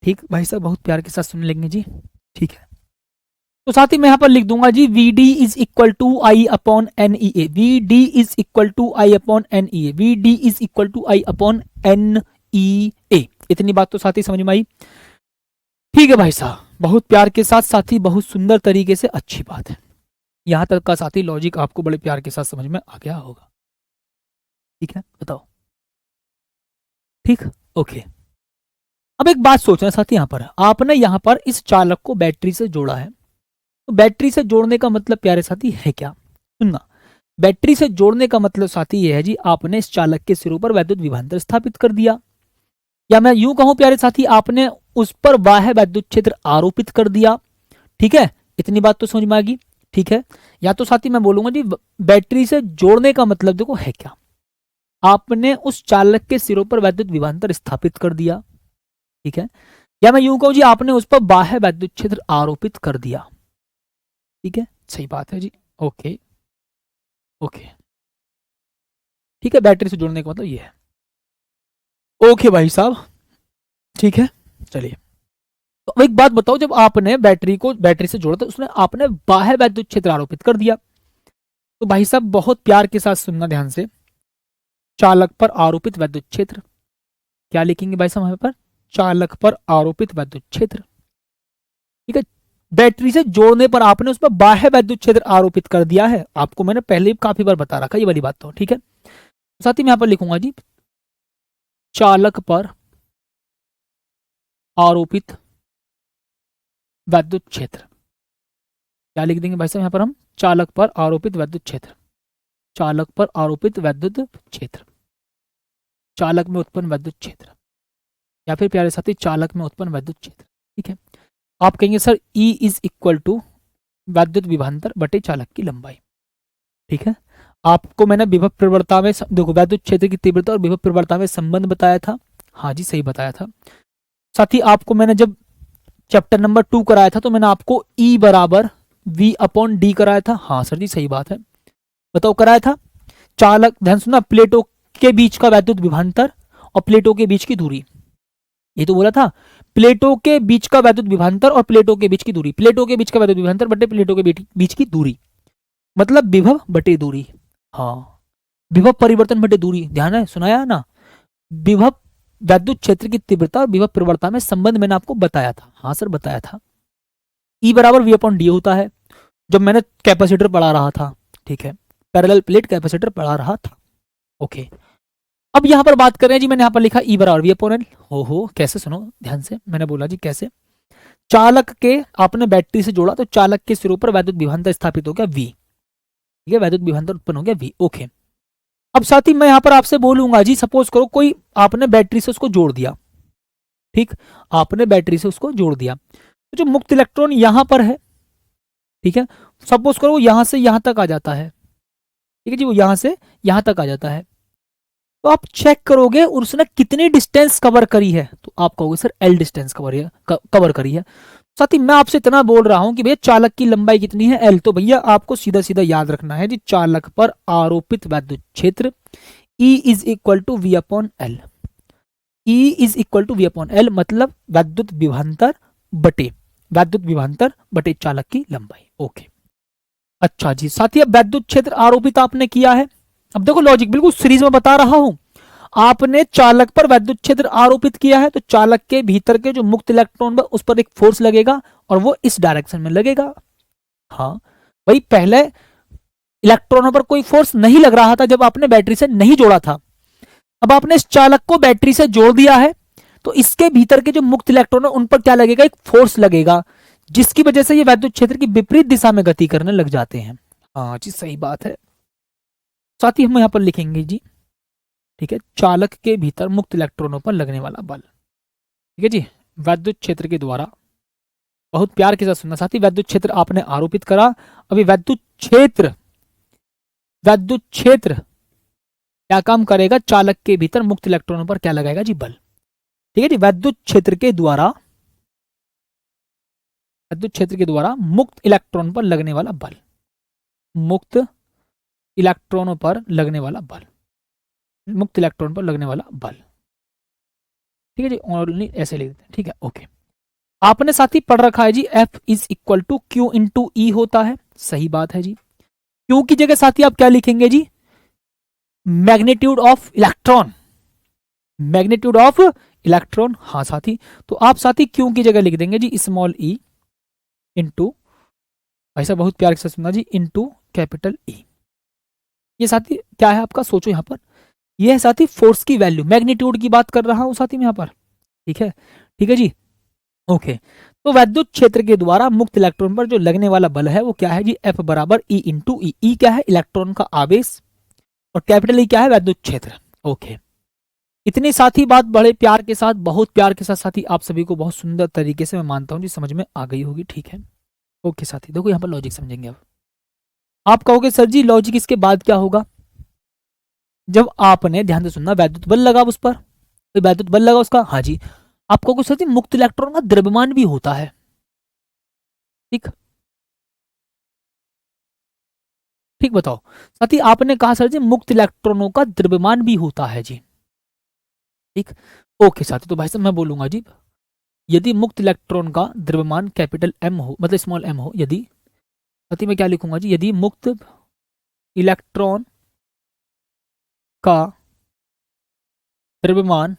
ठीक भाई साहब, बहुत प्यार के साथ सुन लेंगे जी, ठीक है। तो साथी मैं यहां पर लिख दूंगा जी V D is equal to I upon N E A, V D is equal to I upon N E A, V D is equal to I upon N E A. इतनी बात तो साथी समझ में आई, ठीक है भाई साहब, बहुत प्यार के साथ साथी, बहुत सुंदर तरीके से, अच्छी बात है। यहां तक का साथी लॉजिक आपको बड़े प्यार के साथ समझ में आ गया होगा, ठीक है, बताओ, ठीक, ओके। अब एक बात सोचना साथी, यहां पर आपने यहां पर इस चालक को बैटरी से जोड़ा है, तो बैटरी से जोड़ने का मतलब प्यारे साथी है क्या, सुनना, बैटरी से जोड़ने का मतलब साथी यह है जी आपने इस चालक के सिरों पर वैद्युत विभवांतर स्थापित कर दिया, या मैं यूं कहूं प्यारे साथी आपने उस पर बाह्य वैद्युत क्षेत्र आरोपित कर दिया, ठीक है, इतनी बात तो समझ में आ गई, ठीक है। या तो साथी मैं बोलूंगा जी बैटरी से जोड़ने का मतलब देखो है क्या, आपने उस चालक के सिरों पर वैद्युत विभवांतर स्थापित कर दिया, ठीक है, या मैं यूं कहूं जी आपने उस पर बाह्य वैद्युत क्षेत्र आरोपित कर दिया, ठीक है, सही बात है जी, ओके ओके, ठीक है, बैटरी से जोड़ने का मतलब ये है, ओके भाई साहब, ठीक है। चलिए, तो अब एक बात बताओ, जब आपने बैटरी को बैटरी से जोड़ा तो उसने आपने बाह्य वैद्युत क्षेत्र आरोपित कर दिया, तो भाई साहब बहुत प्यार के साथ सुनना ध्यान से, चालक पर आरोपित वैद्युत क्षेत्र क्या लिखेंगे भाई साहब, हमें पर चालक पर आरोपित वैद्युत क्षेत्र, ठीक है, बैटरी से जोड़ने पर आपने उस पर बाह्य वैद्युत क्षेत्र आरोपित कर दिया है, आपको मैंने पहले भी काफी बार बता रखा ये वाली बात, तो ठीक है। साथ ही मैं यहां पर लिखूंगा जी चालक पर आरोपित वैद्युत क्षेत्र, क्या लिख देंगे भाई साहब यहां पर हम, चालक पर आरोपित वैद्युत क्षेत्र, चालक पर आरोपित वैद्युत क्षेत्र, चालक में उत्पन्न वैद्युत क्षेत्र, या फिर प्यारे साथी चालक में उत्पन्न वैद्युत क्षेत्र, ठीक है। आप कहेंगे sir E is equal to वैद्युत विभवांतर बटे चालक की लंबाई, ठीक है। आपको मैंने विभव प्रवणता में देखो वैद्युत क्षेत्र की तीव्रता और विभव प्रवणता में संबंध बताया था, हाँ जी सही बताया था। साथ ही आपको मैंने जब चैप्टर नंबर 2 कराया था तो मैंने आपको E बराबर V अपॉन डी कराया था, हाँ सर जी सही बात है, बताओ कराया था। चालक, ध्यान सुनना, प्लेटों के बीच का वैद्युत विभवांतर और प्लेटों के बीच की दूरी, ये तो बोला था, प्लेटों के बीच का वैद्युत विभवांतर और प्लेटों के बीच की दूरी, प्लेटों के बीच का वैद्युत विभवांतर बटे प्लेटों के बीच की दूरी, मतलब विभव बटे दूरी, हाँ विभव परिवर्तन बटे दूरी, ध्यान है, सुनाया ना, विभव वैद्युत क्षेत्र की तीव्रता और विभव प्रवणता में संबंध मैंने आपको बताया था, हाँ सर बताया था। E बराबर V अपॉन डी होता है, जब मैंने कैपेसिटर पढ़ा रहा था, ठीक है, पैरेलल प्लेट कैपेसिटर पढ़ा रहा था, ओके। अब यहां पर बात कर रहे हैं जी, मैंने यहां पर लिखा E बराबर V अपॉन एल, हो कैसे, सुनो ध्यान से, मैंने बोला जी कैसे, चालक के आपने बैटरी से जोड़ा तो चालक के सिरों पर वैद्युत विभवांतर स्थापित हो गया V, ठीक है, वैद्युत विभवांतर उत्पन्न हो गया V, ओके। अब साथी मैं यहां पर आपसे बोलूंगा जी, सपोज करो कोई आपने बैटरी से उसको जोड़ दिया, ठीक, आपने बैटरी से उसको जोड़ दिया, तो जो मुक्त इलेक्ट्रॉन यहां पर है, ठीक है, सपोज करो यहां से यहां तक आ जाता है, ठीक है जी, वो यहां से यहां तक आ जाता है, तो आप चेक करोगे उसने कितनी डिस्टेंस कवर करी है, तो आप कहोगे सर एल डिस्टेंस कवर करी है। साथ ही मैं आपसे इतना बोल रहा हूं कि भैया चालक की लंबाई कितनी है, एल, तो भैया आपको सीधा सीधा याद रखना है जी, चालक पर आरोपित वैद्युत क्षेत्र E is equal to V upon L. E is equal to V upon L मतलब वैद्युत विभवांतर बटे चालक की लंबाई। ओके, अच्छा जी साथी, अब वैद्युत क्षेत्र आरोपित आपने किया है। अब देखो लॉजिक बिल्कुल सीरीज में बता रहा हूं। आपने चालक पर वैद्युत क्षेत्र आरोपित किया है, तो चालक के भीतर के जो मुक्त इलेक्ट्रॉन है उस पर एक फोर्स लगेगा और वो इस डायरेक्शन में लगेगा। हाँ भाई, पहले इलेक्ट्रॉनों पर कोई फोर्स नहीं लग रहा था जब आपने बैटरी से नहीं जोड़ा था। अब आपने इस चालक को बैटरी से जोड़ दिया है, तो इसके भीतर के जो मुक्त इलेक्ट्रॉन है उन पर क्या लगेगा, एक फोर्स लगेगा, जिसकी वजह से ये वैद्युत क्षेत्र की विपरीत दिशा में गति करने लग जाते हैं। हाँ जी, सही बात है। साथ ही हम यहां पर लिखेंगे जी, ठीक है, चालक के भीतर मुक्त इलेक्ट्रॉनों पर लगने वाला बल। ठीक है जी, वैद्युत क्षेत्र के द्वारा, बहुत प्यार के साथ सुनना साथी, वैद्युत क्षेत्र आपने आरोपित करा। अभी वैद्युत क्षेत्र क्या काम करेगा, चालक के भीतर मुक्त इलेक्ट्रॉनों पर क्या लगाएगा जी, बल। ठीक है जी, वैद्युत क्षेत्र के द्वारा मुक्त इलेक्ट्रॉन पर लगने वाला बल, मुक्त इलेक्ट्रॉनों पर लगने वाला बल, मुक्त इलेक्ट्रॉन पर लगने वाला बल। ठीक है जी, ओनली ऐसे लिख देते हैं। ठीक है, ओके। आपने साथी पढ़ रखा है जी, F is equal to Q into E होता है। सही बात है जी। क्यू की जगह साथी आप क्या लिखेंगे जी, magnitude of electron, magnitude of electron. हाँ साथी, तो आप साथी क्यू की जगह लिख देंगे जी स्मॉल ई इंटू, ऐसा बहुत प्यार से सुनना जी, इंटू कैपिटल ई। ये साथी क्या है आपका, सोचो यहां पर, ये है साथी फोर्स की वैल्यू, मैग्नीट्यूड की बात कर रहा हूं साथी मैं यहां पर। ठीक है, ठीक है जी, ओके। तो वैद्युत क्षेत्र के द्वारा मुक्त इलेक्ट्रॉन पर जो लगने वाला बल है वो क्या है जी, F बराबर ई इंटू ई। ई क्या है, इलेक्ट्रॉन का आवेश, और कैपिटल ई क्या है, वैद्युत क्षेत्र। ओके, इतनी साथी बात बड़े प्यार के साथ, बहुत प्यार के साथ साथी आप सभी को बहुत सुंदर तरीके से मैं मानता हूं जी समझ में आ गई होगी। ठीक है, ओके साथी, देखो यहाँ पर लॉजिक समझेंगे। अब आप कहोगे सर जी लॉजिक इसके बाद क्या होगा, जब आपने, ध्यान से सुनना, वैद्युत बल लगा उस पर, वैद्युत बल लगा उसका, हाँ जी, आप कहोगे सर जी मुक्त इलेक्ट्रॉन का द्रव्यमान भी होता है। ठीक ठीक बताओ साथी, आपने कहा सर जी मुक्त इलेक्ट्रॉनों का द्रव्यमान भी होता है जी। ठीक, ओके साथी, तो भाई साहब मैं बोलूंगा जी, यदि मुक्त इलेक्ट्रॉन का द्रव्यमान कैपिटल एम हो, मतलब स्मॉल एम हो, यदि, साथी मैं क्या लिखूंगा जी, यदि मुक्त इलेक्ट्रॉन का द्रव्यमान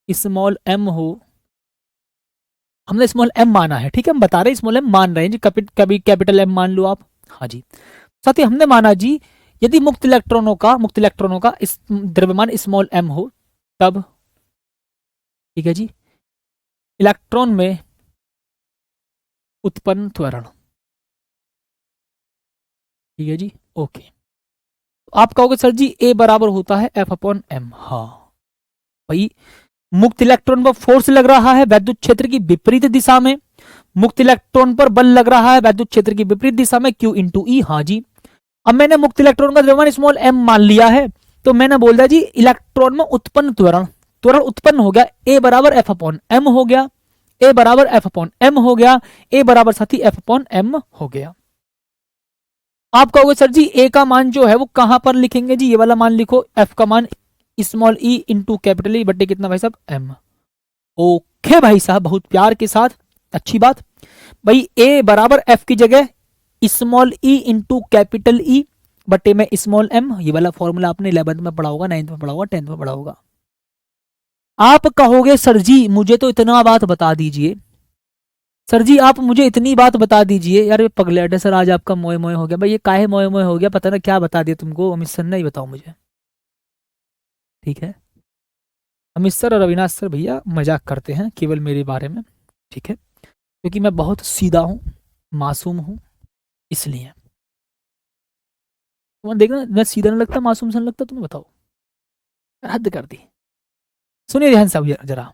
स्मॉल एम हो, हमने स्मॉल एम माना है, ठीक है, हम बता रहे हैं स्मॉल एम मान रहे हैं जी, कभी कैपिटल एम मान लो आप। हाँ जी, साथ ही हमने माना जी, यदि मुक्त इलेक्ट्रॉनों का इस द्रव्यमान स्मॉल एम हो, तब, ठीक है जी, इलेक्ट्रॉन में उत्पन्न त्वरण। ठीक है जी, ओके। आप कहोगे सर जी ए बराबर होता है एफ अपॉन एम। हाँ भाई, मुक्त इलेक्ट्रॉन पर फोर्स लग रहा है वैद्युत क्षेत्र की विपरीत दिशा में, मुक्त इलेक्ट्रॉन पर बल लग रहा है वैद्युत क्षेत्र की विपरीत दिशा में, क्यू इंटू ई। हाँ जी, अब मैंने मुक्त इलेक्ट्रॉन का द्रव्यमान स्मॉल एम मान लिया है, तो मैंने बोल दिया जी इलेक्ट्रॉन में उत्पन्न त्वरण, त्वरण उत्पन्न हो गया, ए बराबर एफ अपॉन एम हो गया, ए बराबर एफ अपॉन एम हो गया, ए बराबर साथी एफ अपॉन एम हो गया। आप कहोगे सर जी ए का मान जो है वो कहां पर लिखेंगे जी, ये वाला मान लिखो, एफ का मान small E into capital E बट्टे कितना भाई साहब, एम। ओके भाई साहब, बहुत प्यार के साथ, अच्छी बात भाई, ए बराबर एफ की जगह small E into capital E बटे में स्मॉल एम। ये वाला फॉर्मूला आपने 11th में पढ़ा होगा, 9th में पढ़ा होगा, 10th में पढ़ा होगा। आप कहोगे सर जी मुझे तो इतना बात बता दीजिए, सर जी आप मुझे इतनी बात बता दीजिए, यार ये पगलेट है सर, आज आपका मोए मोए हो गया भाई, ये काहे मोए मोए हो गया, पता ना क्या बता दिया तुमको, अमित सर ने ही बताओ मुझे। ठीक है, अमित सर और अविनाश सर भैया मजाक करते हैं केवल मेरे बारे में, ठीक है, क्योंकि मैं बहुत सीधा हूं, मासूम हूं, इसलिए। तुम्हें देखना मैं सीधा नहीं लगता, मासूम सा नहीं लगता, तुम्हें बताओ, हद कर दी। सुनिए ध्यान से जरा,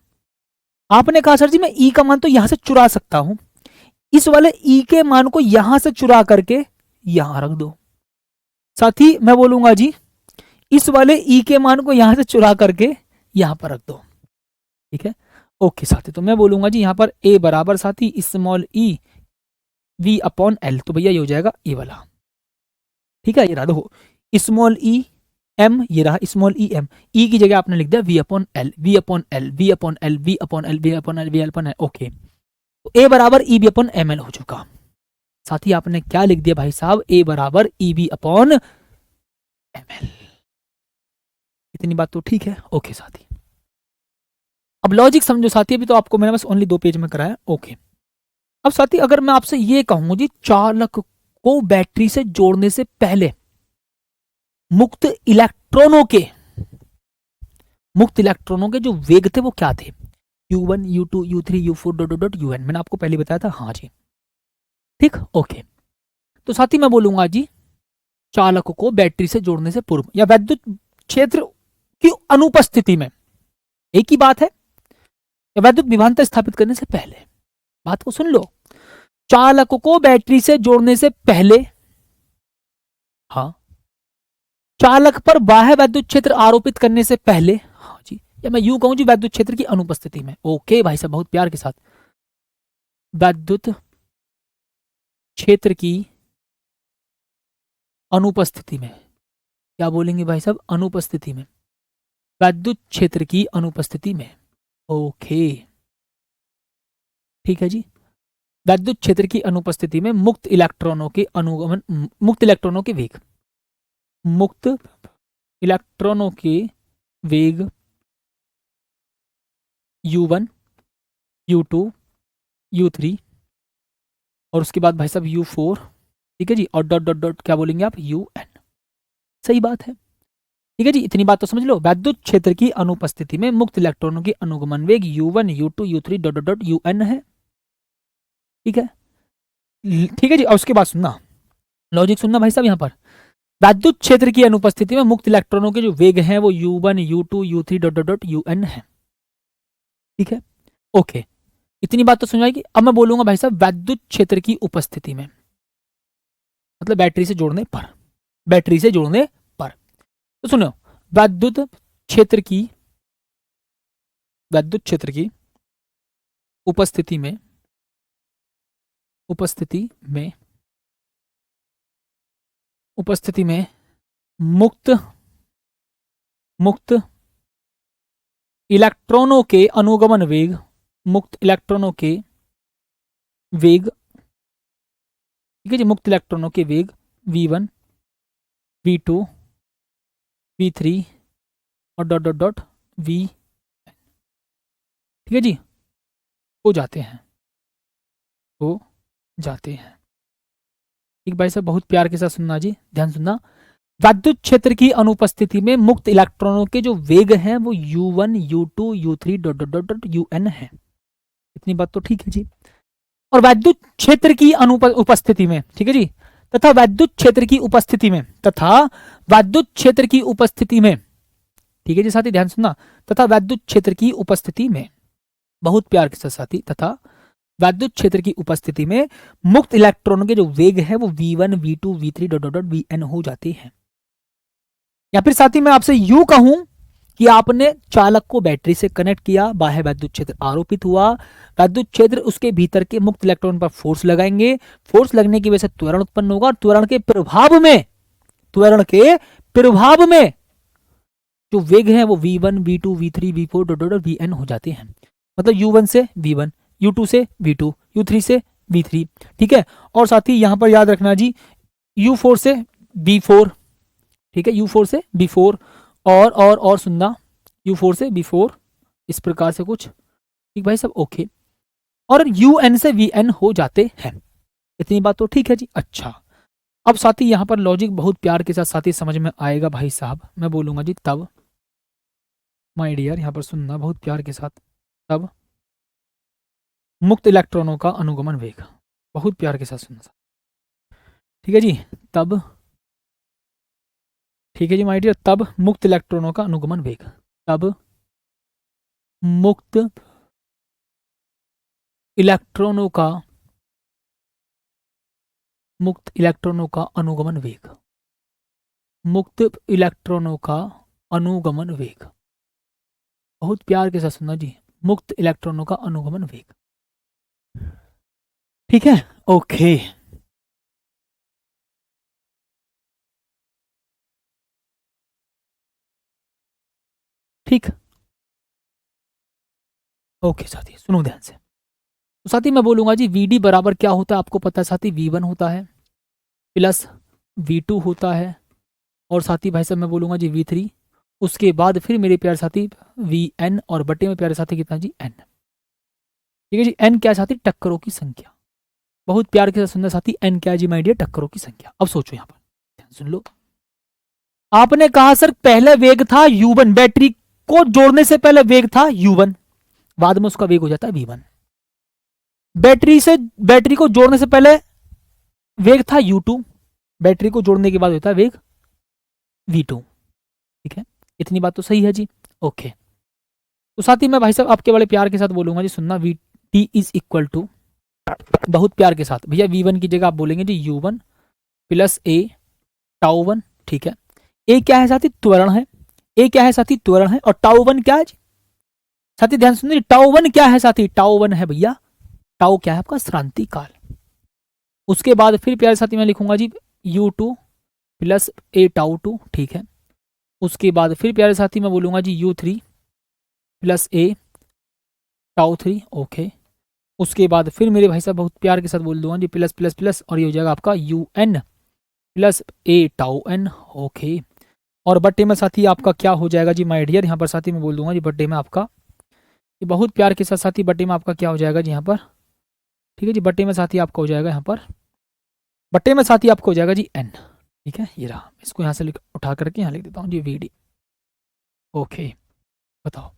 आपने कहा सर जी मैं ई का मान तो यहां से चुरा सकता हूं, इस वाले ई के मान को यहां से चुरा करके यहां रख दो। साथ ही मैं बोलूंगा जी इस वाले ई के मान को यहां से चुरा करके यहां पर रख दो। ठीक है, ओके साथी, तो मैं बोलूंगा जी यहाँ पर ए बराबर साथी स्मॉल ई वी अपॉन एल, तो भैया ये हो जाएगा ए वाला। ठीक है, ये रहा देखो स्मॉल ई एम, ये रहा स्मॉल ई एम, ई की जगह आपने लिख दिया V upon L, V upon L, V upon L, V upon L, V upon L, V upon L. Okay, तो ए बराबर E B upon M L हो चुका। साथ ही आपने क्या लिख दिया भाई साहब, ए बराबर E B upon M L. इतनी बात तो ठीक है। ओके साथी, अब लॉजिक समझो साथी, अभी तो आपको मैंने बस ओनली 2 पेज में कराया। ओके, अब साथी अगर मैं आपसे ये कहूं जी चालक को बैटरी से जोड़ने से पहले मुक्त इलेक्ट्रॉनों के जो वेग थे वो क्या थे, u1 u2 u3 u4 dot dot un, मैंने आपको पहले बताया था। हाँ जी, ठीक। ओके, तो साथी मैं बोलूंगा जी चालक को बैटरी से जोड़ने से पूर्व या वैद्युत क्षेत्र की अनुपस्थिति में, एक ही बात है, या वैद्युत विभवांतर स्थापित करने से पहले, बात को सुन लो, चालक को बैटरी से जोड़ने से पहले, हाँ, चालक पर बाह्य वैद्युत क्षेत्र आरोपित करने से पहले, हाँ जी, या मैं यूं कहूं जी वैद्युत क्षेत्र की अनुपस्थिति में। ओके भाई साहब, बहुत प्यार के साथ, वैद्युत क्षेत्र की अनुपस्थिति में, क्या बोलेंगे भाई साहब, अनुपस्थिति में, वैद्युत क्षेत्र की अनुपस्थिति में। ओके, ठीक है जी, वैद्युत क्षेत्र की अनुपस्थिति में मुक्त इलेक्ट्रॉनों के अनुगमन, मुक्त इलेक्ट्रॉनों के वेग, मुक्त इलेक्ट्रॉनों के वेग u1 u2 u3 और उसके बाद भाई साहब u4, ठीक है जी, और डॉट डॉट डॉट क्या बोलेंगे आप, un। सही बात है, ठीक है जी, इतनी बात तो समझ लो, वैद्युत क्षेत्र की अनुपस्थिति में मुक्त इलेक्ट्रॉनों की अनुगमन वेग u1 u2 u3 dot dot dot un है। ठीक है, ठीक है जी, और उसके बाद सुनना, लॉजिक सुनना भाई साहब, यहाँ पर वैद्युत क्षेत्र की अनुपस्थिति में मुक्त इलेक्ट्रॉनों के जो वेग हैं वो u1 u2 u3 dot dot dot un है। ठीक है, ओके, इतनी बात तो समझ आएगी। अब मैं बोलूंगा भाई साहब वैद्युत क्षेत्र की उपस्थिति में, मतलब बैटरी से जोड़ने पर, बैटरी से जोड़ने पर, तो सुनो, वैद्युत क्षेत्र की, वैद्युत क्षेत्र की उपस्थिति में, उपस्थिति में, उपस्थिति में मुक्त, मुक्त इलेक्ट्रॉनों के अनुगमन वेग, मुक्त इलेक्ट्रॉनों के वेग, ठीक है जी, मुक्त इलेक्ट्रॉनों के वेग v1 v2 v3 और डॉट डॉट डॉट v, ठीक है जी, हो जाते हैं, हो जाते हैं। ठीक भाई साहब, बहुत प्यार के साथ सुनना जी, ध्यान सुनना, वैद्युत क्षेत्र की अनुपस्थिति में मुक्त इलेक्ट्रॉनों के जो वेग हैं वो u1 u2 u3 dot dot dot dot un है। इतनी बात तो ठीक है जी, और वैद्युत क्षेत्र की उपस्थिति में, ठीक है जी, तथा वैद्युत क्षेत्र की उपस्थिति में, तथा वैद्युत क्षेत्र की उपस्थिति में, ठीक है जी साथी, ध्यान सुनना, तथा वैद्युत क्षेत्र की उपस्थिति में, बहुत प्यार के साथ साथी, तथा वैद्युत क्षेत्र की उपस्थिति में मुक्त इलेक्ट्रॉनों के जो वेग है वो v1 v2 v3 dot dot vn हो जाते हैं। या फिर साथी मैं आपसे यूं कहूं कि आपने चालक को बैटरी से कनेक्ट किया, बाह्य वैद्युत क्षेत्र आरोपित हुआ, वैद्युत क्षेत्र उसके भीतर के मुक्त इलेक्ट्रॉन पर फोर्स लगाएंगे, फोर्स लगने की वजह से त्वरण उत्पन्न होगा, और त्वरण के प्रभाव में, त्वरण के प्रभाव में जो वेग है वो v1 v2 v3 v4 dot dot vn हो जाते हैं। मतलब u1 से v1, u2 से v2, u3 से v3, ठीक है, और साथ ही यहां पर याद रखना जी u4 से v4, ठीक है, u4 से v4, और सुनना u4 से v4, इस प्रकार से कुछ, ठीक भाई सब, ओके, और un से vn हो जाते हैं। इतनी बात तो ठीक है जी। अच्छा, अब साथी यहां पर लॉजिक बहुत प्यार के साथ साथी समझ में आएगा भाई साहब, मैं बोलूंगा जी तब, माय डियर यहां पर सुनना बहुत प्यार के साथ, तब मुक्त इलेक्ट्रॉनों का अनुगमन वेग, बहुत प्यार के साथ सुनना, ठीक है जी, तब, ठीक है जी माय डियर, तब मुक्त इलेक्ट्रॉनों का अनुगमन वेग, तब मुक्त इलेक्ट्रॉनों का, मुक्त इलेक्ट्रॉनों का अनुगमन वेग, मुक्त इलेक्ट्रॉनों का अनुगमन वेग, बहुत प्यार के साथ सुनना जी, मुक्त इलेक्ट्रॉनों का अनुगमन वेग। ठीक है, ओके। ठीक, ओके साथी, सुनो ध्यान से। तो साथी मैं बोलूंगा जी वी डी बराबर क्या होता है, आपको पता है साथी, वी वन होता है प्लस वी टू होता है, और साथी भाई साहब मैं बोलूंगा जी वी थ्री, उसके बाद फिर मेरे प्यारे साथी वी एन, और बटे में प्यारे साथी कितना जी एन। ठीक है जी, एन क्या है साथी, टक्करों की संख्या। बहुत प्यार के साथ सुनना साथी, एन क्या है जी माय डियर, टक्करों की संख्या। अब सोचो यहाँ पर, ध्यान सुन लो। आपने कहा सर पहले वेग था u1, बैटरी को जोड़ने से पहले वेग था u1, बाद में उसका वेग हो जाता है v1। बैटरी को जोड़ने से पहले वेग था u2, बैटरी को जोड़ने के बाद होता है वेग v2। ठीक है, इतनी बात तो सही है जी, ओके। तो साथ ही मैं भाई साहब आपके बड़े प्यार के साथ बोलूंगा जी, सुनना, V T is equal to, बहुत प्यार के साथ भैया, v1 की जगह आप बोलेंगे जी u1 plus A tau one. ठीक है, ए क्या है साथी, त्वरण है, ए क्या है साथी, त्वरण है, और टाउ वन क्या है जी साथी, ध्यान सुनिए, टाउ वन क्या है साथी, टाउ वन है भैया, टाउ क्या है आपका, श्रांति काल। उसके बाद फिर प्यारे साथी मैं लिखूंगा जी u2 plus A tau two. ठीक है, उसके बाद फिर प्यारे साथी मैं बोलूंगा जी u3 plus A tau three. Okay, उसके बाद फिर मेरे भाई साहब बहुत प्यार के साथ बोल दूंगा जी प्लस प्लस प्लस, और ये हो जाएगा आपका U N plus A tau N. Okay, और बट्टे में साथी आपका क्या हो जाएगा जी माय डियर, यहाँ पर साथी मैं बोल दूंगा जी बट्टे में आपका, ये बहुत प्यार के साथ साथी बट्टे में आपका क्या हो जाएगा जी यहाँ पर। ठीक है जी, बट्टे में साथी आपका हो जाएगा यहाँ पर, बट्टे में साथी आपको हो जाएगा जी एन। ठीक है, ये रहा, इसको यहाँ से उठा करके यहाँ लिख देता हूँ जी वी डी। ओके, बताओ,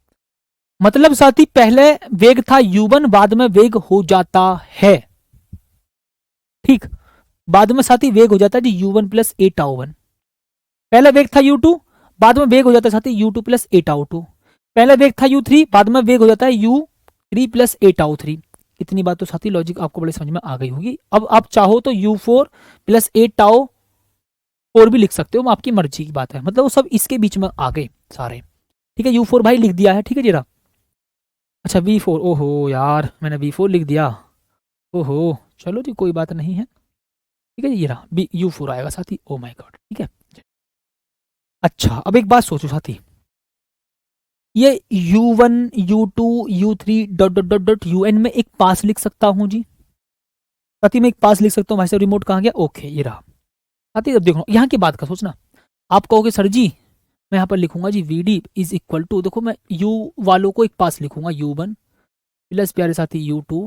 मतलब साथी पहले वेग था u1, बाद में वेग हो जाता है, ठीक, बाद में साथी वेग हो जाता है जी u1 plus A tau one. पहले वेग था u2, बाद में वेग हो जाता है साथी u2 plus A tau to. पहले वेग था u3, बाद में वेग हो जाता है u3 plus A tau three. इतनी बात तो साथी लॉजिक आपको बड़े समझ में आ गई होगी। अब आप चाहो तो u4 plus A tau four भी लिख सकते हो, आपकी मर्जी की बात है, मतलब वो सब इसके बीच में आ गए सारे। ठीक है, u4 भाई लिख दिया है, ठीक है जीरा। अच्छा v4, ओहो यार मैंने v4 लिख दिया, ओहो, चलो जी कोई बात नहीं है। ठीक है, ये रहा बी u4 आएगा साथी, ओ माय गॉड। ठीक है, अच्छा अब एक बात सोचो साथी, ये u1 u2 u3 dot dot dot dot un में एक पास लिख सकता हूँ जी साथी, मैं एक पास लिख सकता हूँ भाई साहब, रिमोट कहाँ गया, ओके ये रहा साथी। अब देखो यहाँ की बात का सोचना, आप कहोगे सर जी मैं यहाँ पर लिखूंगा जी V D is equal to, देखो मैं u वालों को एक पास लिखूंगा u1 प्लस प्यारे साथी u2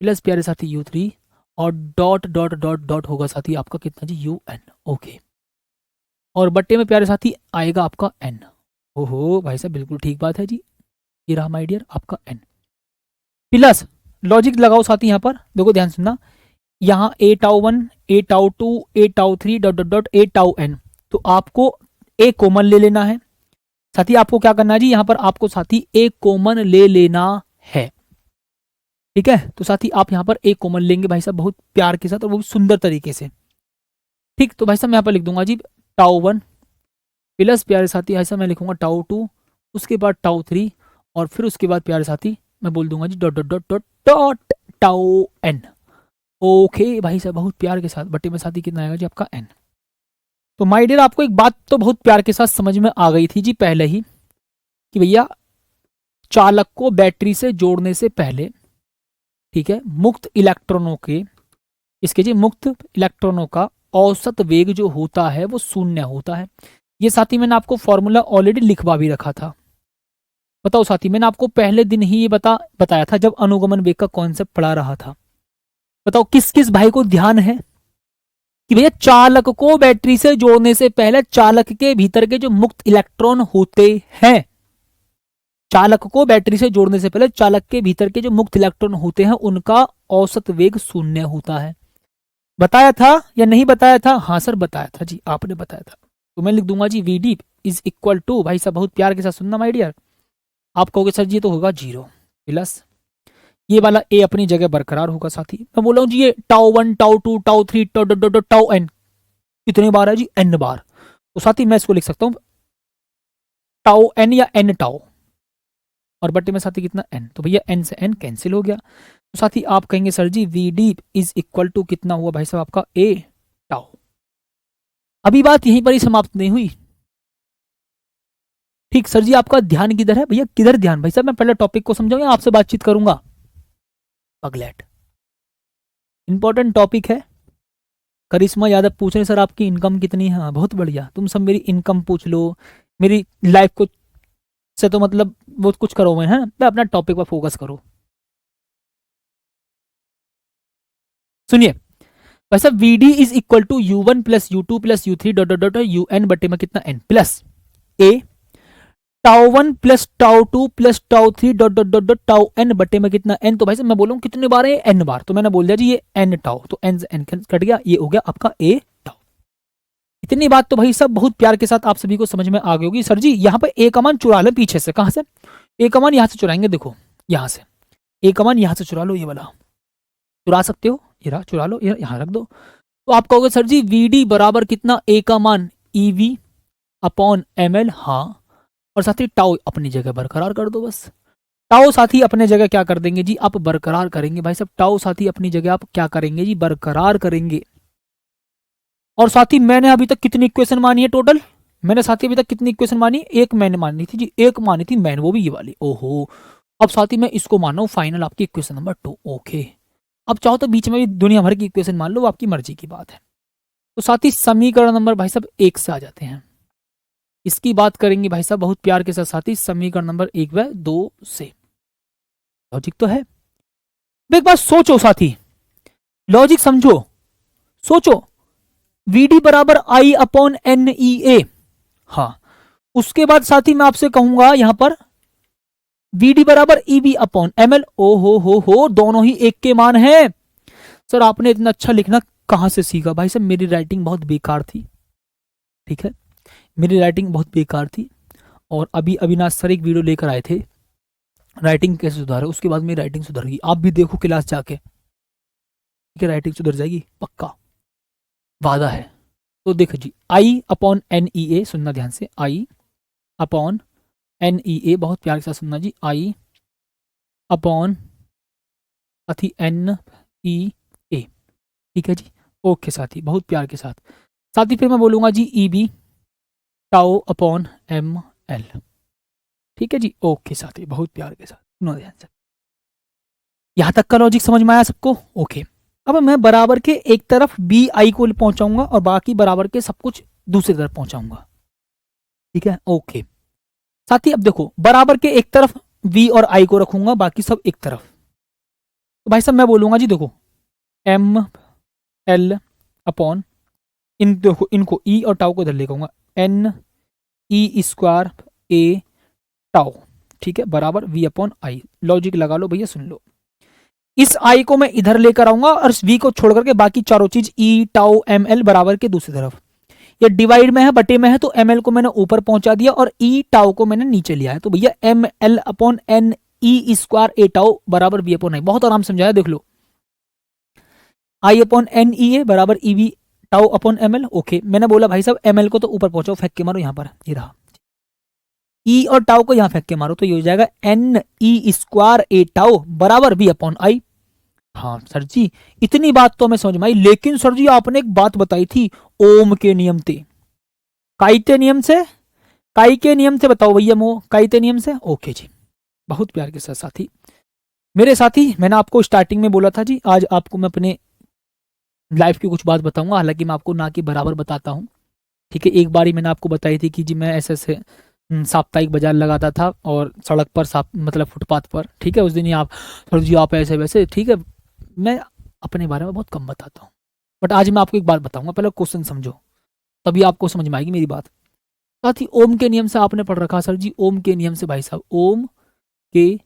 प्लस प्यारे साथी u3, और डॉट डॉट डॉट डॉट होगा साथी आपका कितना जी un। ओके, और बट्टे में प्यारे साथी आएगा आपका n। ओहो भाई साहब बिल्कुल ठीक बात है जी, ये रहा माय डियर आपका n प्लस, लॉजिक लगाओ साथी यहाँ पर, देखो ध्यान सुनना, यहाँ A tau one A tau two A tau three dot dot dot A tau N, तो आपको ए कॉमन ले लेना है साथी। आपको क्या करना है जी, यहाँ पर आपको साथी ए कॉमन ले लेना है। ठीक है, तो साथी आप यहाँ पर ए कॉमन लेंगे भाई साहब बहुत प्यार के साथ और बहुत सुंदर तरीके से। ठीक, तो भाई साहब मैं यहाँ पर लिख दूंगा जी टाउ वन प्लस प्यारे साथी भाई साहब मैं लिखूंगा टाउ टू, उसके बाद टाउ थ्री, और फिर उसके बाद प्यारे साथी मैं बोल दूंगा जी dot dot dot dot dot tau N. Okay भाई साहब बहुत प्यार के साथ, बटे में साथी कितना आएगा जी आपका एन। तो माय डियर आपको एक बात तो बहुत प्यार के साथ समझ में आ गई थी जी पहले ही, कि भैया चालक को बैटरी से जोड़ने से पहले, ठीक है, मुक्त इलेक्ट्रॉनों के, इसके जी मुक्त इलेक्ट्रॉनों का औसत वेग जो होता है वो शून्य होता है। ये साथी मैंने आपको फॉर्मूला ऑलरेडी लिखवा भी रखा था। बताओ साथी, मैंने आपको पहले दिन ही ये बताया था जब अनुगमन वेग का कॉन्सेप्ट पढ़ा रहा था। बताओ किस किस भाई को ध्यान है कि भैया चालक को बैटरी से जोड़ने से पहले चालक के भीतर के जो मुक्त इलेक्ट्रॉन होते हैं, चालक को बैटरी से जोड़ने से पहले चालक के भीतर के जो मुक्त इलेक्ट्रॉन होते हैं उनका औसत वेग शून्य होता है। बताया था या नहीं बताया था? हाँ सर बताया था जी, आपने बताया था। तो मैं लिख दूंगा जी V D is equal to, भाई साहब बहुत प्यार के साथ सुनना माय डियर, आप कहोगे सर जी तो होगा 0 प्लस ये वाला ए अपनी जगह बरकरार होगा साथी। मैं बोल रहा हूँ जी ये tau one tau two tau three tau dot dot tau N कितने बार है जी, एन बार। तो साथी मैं इसको लिख सकता हूँ टाउ एन या एन टाउ, और बटे में साथी कितना n, तो भैया n से n कैंसिल हो गया। तो साथी आप कहेंगे सर जी V D is equal to कितना हुआ भाई साहब आपका a टाउ। अभी बात यहीं पर ही समाप्त नहीं हुई। ठीक सर जी आपका ध्यान किधर है भैया, किधर ध्यान भाई साहब, मैं पहले टॉपिक को समझाऊंगा आपसे बातचीत करूंगा। पगलेट इंपॉर्टेंट टॉपिक है। करिश्मा यादव पूछ रहे सर आपकी इनकम कितनी है। हाँ, बहुत बढ़िया, तुम सब मेरी इनकम पूछ लो, मेरी लाइफ को से तो मतलब बहुत कुछ करो मैं, है ना, अपना टॉपिक पर फोकस करो। सुनिए भाई साहब V D is equal to U one plus U two plus U three dot dot dot U N बटे में कितना N plus A tau one plus tau two plus tau three dot dot dot dot tau N बटे में कितना N. तो भाई साहब मैं बोलूँ कितने बार है एन बार, तो मैंने बोल दिया जी ये एन टाउ, तो एन से एन कट गया, ये हो गया आपका ए टाउ। इतनी बात तो भाई साहब बहुत प्यार के साथ आप सभी को समझ में आ गई होगी। सर जी यहाँ पे ए कमान चुरा ले पीछे से, कहां से ए कमान यहाँ से चुराएंगे, देखो यहाँ से ए कमान यहाँ से चुरा लो, ये वाला चुरा सकते हो, ये रहा चुरा लो, ये यहाँ रख दो। तो आप कहोगे सर जी वी डी बराबर कितना ए का मान E V upon M L, हाँ, और साथ ही टाउ अपनी जगह बरकरार कर दो बस। टाउ साथी अपने जगह क्या कर देंगे जी आप बरकरार करेंगे भाई साहब, टाउ साथी अपनी जगह आप क्या करेंगे जी बरकरार करेंगे। और साथी मैंने अभी तक कितनी इक्वेशन मानी है टोटल, मैंने साथी अभी तक कितनी इक्वेशन मानी, एक मैंने मानी थी जी, एक मानी थी मैंने, वो भी ये वाली। ओहो, अब साथी मैं इसको मान रहा हूँ फाइनल आपकी इक्वेशन नंबर 2। ओके, अब चाहो तो बीच में भी दुनिया भर की इक्वेशन मान लो, आपकी मर्जी की बात है। तो साथी समीकरण नंबर भाई साहब 1 से आ जाते हैं, इसकी बात करेंगे भाई साहब बहुत प्यार के साथ साथी समीकरण नंबर 1 व 2 से। लॉजिक तो है, एक बात सोचो साथी, लॉजिक समझो, सोचो वी डी बराबर आई अपॉन एन ई ए, हाँ, उसके बाद साथी मैं आपसे कहूंगा यहां पर वी डी बराबर E B upon M L. ओ हो दोनों ही एक के मान है। सर आपने इतना अच्छा लिखना कहां से सीखा भाई साहब, मेरी राइटिंग बहुत बेकार थी, ठीक है, मेरी राइटिंग बहुत बेकार थी। और अभी अविनाश सर एक वीडियो लेकर आए थे राइटिंग कैसे सुधारे, उसके बाद मेरी राइटिंग सुधर गई। आप भी देखो क्लास जाके, ठीक है, राइटिंग सुधर जाएगी पक्का, वादा है। तो देखो जी आई अपॉन एन ई ए, सुनना ध्यान से, आई अपॉन एन ई ए, बहुत प्यार के साथ सुनना जी, आई अपॉन साथी एन ई ए, ठीक है जी, ओके साथी बहुत प्यार के साथ। साथी फिर मैं बोलूंगा जी E B tau upon M L, ठीक है जी, ओके साथी बहुत प्यार के साथ, सुनो ध्यान से। यहां तक का लॉजिक समझ में आया सबको? ओके, अब मैं बराबर के एक तरफ बी आई को पहुंचाऊंगा और बाकी बराबर के सब कुछ दूसरी तरफ पहुंचाऊंगा, ठीक है, ओके साथी। अब देखो बराबर के एक तरफ वी और आई को रखूंगा, बाकी सब एक तरफ, तो भाई साहब मैं बोलूंगा जी देखो एम एल अपॉन इन, देखो इनको ई और टाउ को इधर लेकर आऊंगा, N E square A tau, ठीक है, बराबर वी अपॉन आई। लॉजिक लगा लो भैया, सुन लो, इस आई को मैं इधर लेकर आऊंगा और वी को छोड़ करके बाकी चारों चीज ई टाउ एम एल बराबर के दूसरी तरफ, ये डिवाइड में है बटे में है, तो एम एल को मैंने ऊपर पहुंचा दिया और ई टाउ को मैंने नीचे लिया है, तो भैया M L upon N E square A tau बराबर वी अपॉन आई। बहुत आराम समझाया, देख लो, आई अपॉन एन ई ए बराबर E V tau upon M L. Okay, मैंने बोला भाई साहब एम एल को तो ऊपर पहुंचाओ, फेंक के मारो, यहां पर ये रहा, ई और टाउ को यहां फेंक के मारो, तो ये हो जाएगा N E square A tau बराबर वी अपॉन आई। हाँ सर जी इतनी बात तो हमें समझ में आई, लेकिन सर जी आपने एक बात बताई थी ओम के नियम से, काइते नियम से, काई के नियम से बताओ भैया, मो काइते नियम से। ओके जी बहुत प्यार के साथ साथी, मेरे साथी मैंने आपको स्टार्टिंग में बोला था जी आज आपको मैं अपने लाइफ की कुछ बात बताऊंगा, हालांकि मैं आपको ना कि बराबर बताता हूँ, ठीक है। एक बार ही मैंने आपको बताई थी कि जी मैं ऐसे ऐसे साप्ताहिक बाजार लगाता था और सड़क पर मतलब फुटपाथ पर, ठीक है, उस दिन ही आप सर जी आप ऐसे वैसे, ठीक है, मैं अपने बारे में बहुत कम बताता हूँ, बट आज मैं आपको एक बात बताऊंगा, पहले क्वेश्चन समझो तभी आपको समझ में आएगी मेरी बात। साथ ही ओम के नियम से आपने पढ़ रखा सर जी, ओम के नियम से भाई साहब, ओम के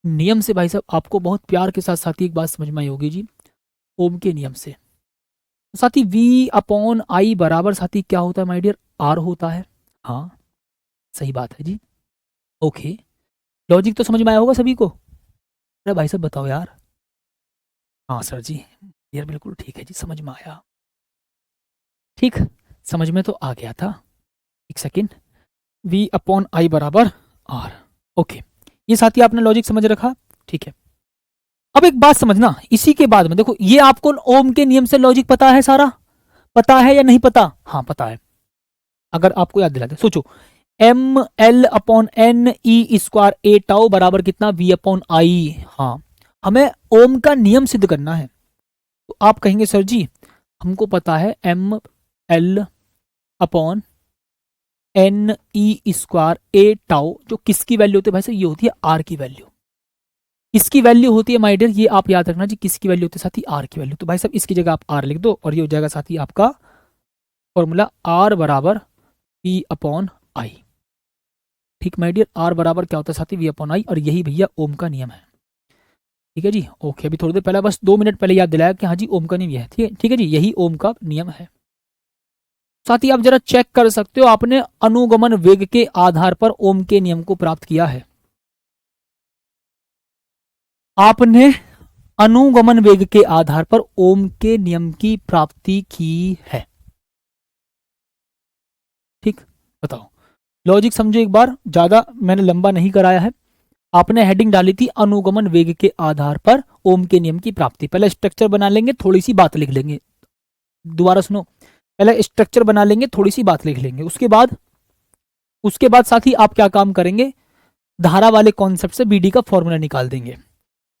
नियम से भाई साहब आपको बहुत प्यार के साथ साथी एक बात समझ में आई होगी जी, ओम के नियम से साथी वी अपॉन आई बराबर साथी क्या होता है माय डियर, आर होता है। हाँ सही बात है जी, ओके, लॉजिक तो समझ में आया होगा सभी को? अरे भाई साहब बताओ यार। हाँ सर जी यार बिल्कुल ठीक है जी, समझ में आया, ठीक, समझ में तो आ गया था, एक सेकेंड, वी अपॉन आई बराबर आर, ओके। ये साथी आपने लॉजिक समझ रखा, ठीक है। अब एक बात समझना, इसी के बाद में देखो, ये आपको ओम के नियम से लॉजिक पता है, सारा पता है या नहीं पता? हाँ पता है। अगर आपको याद दिलाते, सोचो M L upon N E square A tau बराबर कितना, वी अपॉन आई। हाँ, हमें ओम का नियम सिद्ध करना है। तो आप कहेंगे सर जी हमको पता है M L upon N E square A tau, जो किसकी वैल्यू होती है भाई साहब, ये होती है आर की वैल्यू। किसकी वैल्यू होती है माय डियर, ये आप याद रखना जी, किसकी वैल्यू होती है साथी, आर की वैल्यू। तो भाई साहब इसकी जगह आप आर लिख दो और ये हो जाएगा साथी आपका फॉर्मूला आर बराबर वी अपॉन आई। ठीक माय डियर, आर बराबर क्या होता है साथी, वी अपॉन आई, और यही भैया ओम का नियम है। ठीक है जी, ओके। अभी थोड़ी देर पहले, बस 2 मिनट पहले याद दिलाया कि हाँ जी ओम का नियम यह है। ठीक है जी, यही ओम का नियम है। साथ ही आप जरा चेक कर सकते हो, आपने अनुगमन वेग के आधार पर ओम के नियम को प्राप्त किया है। आपने अनुगमन वेग के आधार पर ओम के नियम की प्राप्ति की है। ठीक, बताओ लॉजिक समझो एक बार, ज्यादा मैंने लंबा नहीं कराया है। आपने हेडिंग डाली थी अनुगमन वेग के आधार पर ओम के नियम की प्राप्ति। पहले स्ट्रक्चर बना लेंगे, थोड़ी सी बात लिख लेंगे। दोबारा सुनो, पहले स्ट्रक्चर बना लेंगे, थोड़ी सी बात लिख लेंगे। उसके बाद साथ ही आप क्या काम करेंगे, धारा वाले कॉन्सेप्ट से बीडी का फॉर्मूला निकाल देंगे।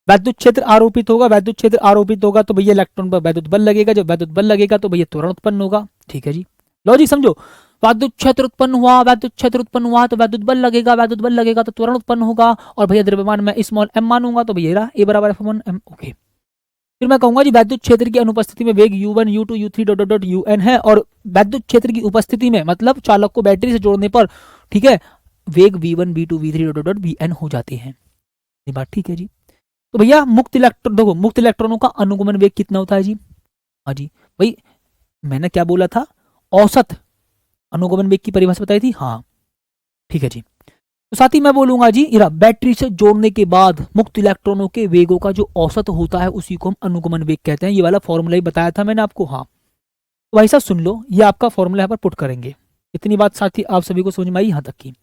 वैद्युत क्षेत्र आरोपित होगा, वैद्युत क्षेत्र आरोपित होगा तो भैया इलेक्ट्रॉन पर वैद्युत बल लगेगा, जब वैद्युत बल लगेगा तो भैया त्वरण उत्पन्न होगा। ठीक है जी, लॉजिक समझो, वैद्युत क्षेत्र उत्पन्न हुआ, वैद्युत क्षेत्र उत्पन्न हुआ तो वैद्युत बल लगेगा, वैद्युत बल लगेगा तो त्वरण उत्पन्न होगा, और भैया द्रव्यमान में स्मॉल एम मानूंगा तो भैया ए बराबर F1 m। ओके, फिर मैं कहूंगा जी वैद्युत क्षेत्र की अनुपस्थिति में वेग u1 u2 u3 dot dot un है, और वैद्युत क्षेत्र की उपस्थिति में मतलब चालक को बैटरी से जोड़ने पर, ठीक है, वेग v1 v2 v3 dot dot vn हो जाते हैं। ये बात ठीक है जी। तो भैया मुक्त इलेक्ट्रॉन, देखो मुक्त इलेक्ट्रॉनों का अनुगमन वेग कितना होता है जी? हाँ जी भाई, मैंने क्या बोला था, औसत अनुगमन वेग की परिभाषा बताई थी। हाँ ठीक है जी। तो साथ ही मैं बोलूंगा जी, बैटरी से जोड़ने के बाद मुक्त इलेक्ट्रॉनों के वेगों का जो औसत होता है उसी को हम अनुगमन वेग कहते हैं। ये वाला फॉर्मूला ही बताया था मैंने आपको। हाँ, तो भाई साहब सुन लो, ये आपका फॉर्मूला यहाँ पर पुट करेंगे। इतनी बात साथ ही आप सभी को समझ में आई यहाँ तक की?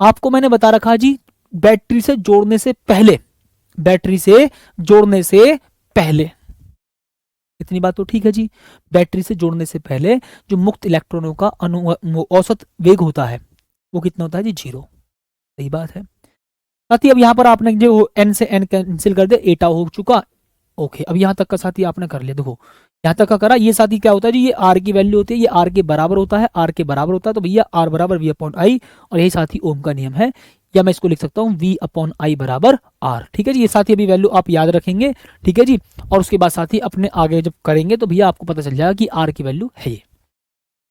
आपको मैंने बता रखा जी, बैटरी से जोड़ने से पहले, बैटरी से जोड़ने से पहले, इतनी बात तो ठीक है जी। बैटरी से जोड़ने से पहले जो मुक्त इलेक्ट्रॉनों का औसत वेग होता है वो कितना होता है जी? 0। सही बात है। साथी अब यहाँ पर आपने जो n से n कैंसिल कर दे, एटा हो चुका। ओके, अब यहाँ तक का साथी आपने कर लिया। देखो यहाँ तक का करा, ये साथी क्या होता है जी, ये r की वैल्यू होती है, ये r के बराबर होता है, r के बराबर होता है तो भैया r बराबर v अपॉन आई, और यही साथी ओम का नियम है, या मैं इसको लिख सकता हूँ v अपॉन आई बराबर r। ठीक है जी, ये साथी अभी वैल्यू आप याद रखेंगे। ठीक है जी, और उसके बाद साथी अपने आगे जब करेंगे तो भैया आपको पता चल जाएगा कि r की वैल्यू है ये।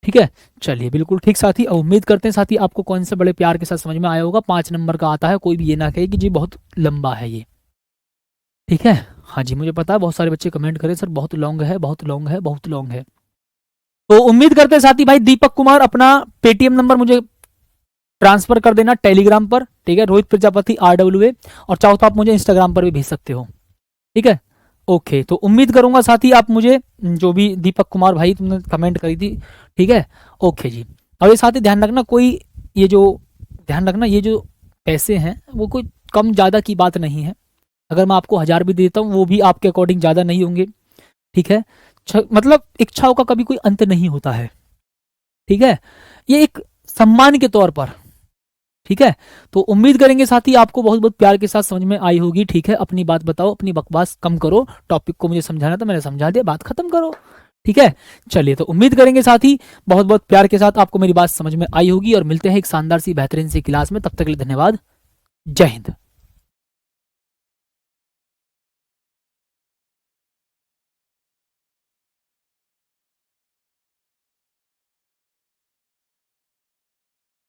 ठीक है, चलिए बिल्कुल ठीक साथी। उम्मीद करते हैं साथी आपको कौन से बड़े प्यार के साथ समझ में आया होगा। 5 नंबर का आता है, कोई भी ये ना कहे कि जी बहुत लंबा है ये। ठीक है, हाँ जी मुझे पता है बहुत सारे बच्चे कमेंट करें सर बहुत लॉन्ग है, बहुत लॉन्ग है, बहुत लॉन्ग है। तो उम्मीद करते हैं साथी भाई दीपक कुमार अपना पेटीएम नंबर मुझे ट्रांसफर कर देना टेलीग्राम पर। ठीक है, रोहित प्रजापति RWA, और चाहो तो आप मुझे इंस्टाग्राम पर भी भेज सकते हो। ठीक है, ओके। तो उम्मीद करूंगा साथी आप मुझे, जो भी दीपक कुमार भाई तुमने कमेंट करी थी, ठीक है, ओके जी। और ये साथी ध्यान रखना, कोई ये जो ध्यान रखना, ये जो पैसे हैं वो कोई कम ज़्यादा की बात नहीं है। अगर मैं आपको 1000 भी देता हूँ वो भी आपके अकॉर्डिंग ज़्यादा नहीं होंगे। ठीक है, मतलब इच्छाओं का कभी कोई अंत नहीं होता है। ठीक है, ये एक सम्मान के तौर पर। ठीक है, तो उम्मीद करेंगे साथी आपको बहुत बहुत प्यार के साथ समझ में आई होगी। ठीक है, अपनी बात बताओ, अपनी बकवास कम करो, टॉपिक को मुझे समझाना था मैंने समझा दिया, बात खत्म करो। ठीक है, चलिए तो उम्मीद करेंगे साथी बहुत बहुत प्यार के साथ आपको मेरी बात समझ में आई होगी, और मिलते हैं एक शानदार सी बेहतरीन सी क्लास में। तब तक के लिए धन्यवाद, जय हिंद।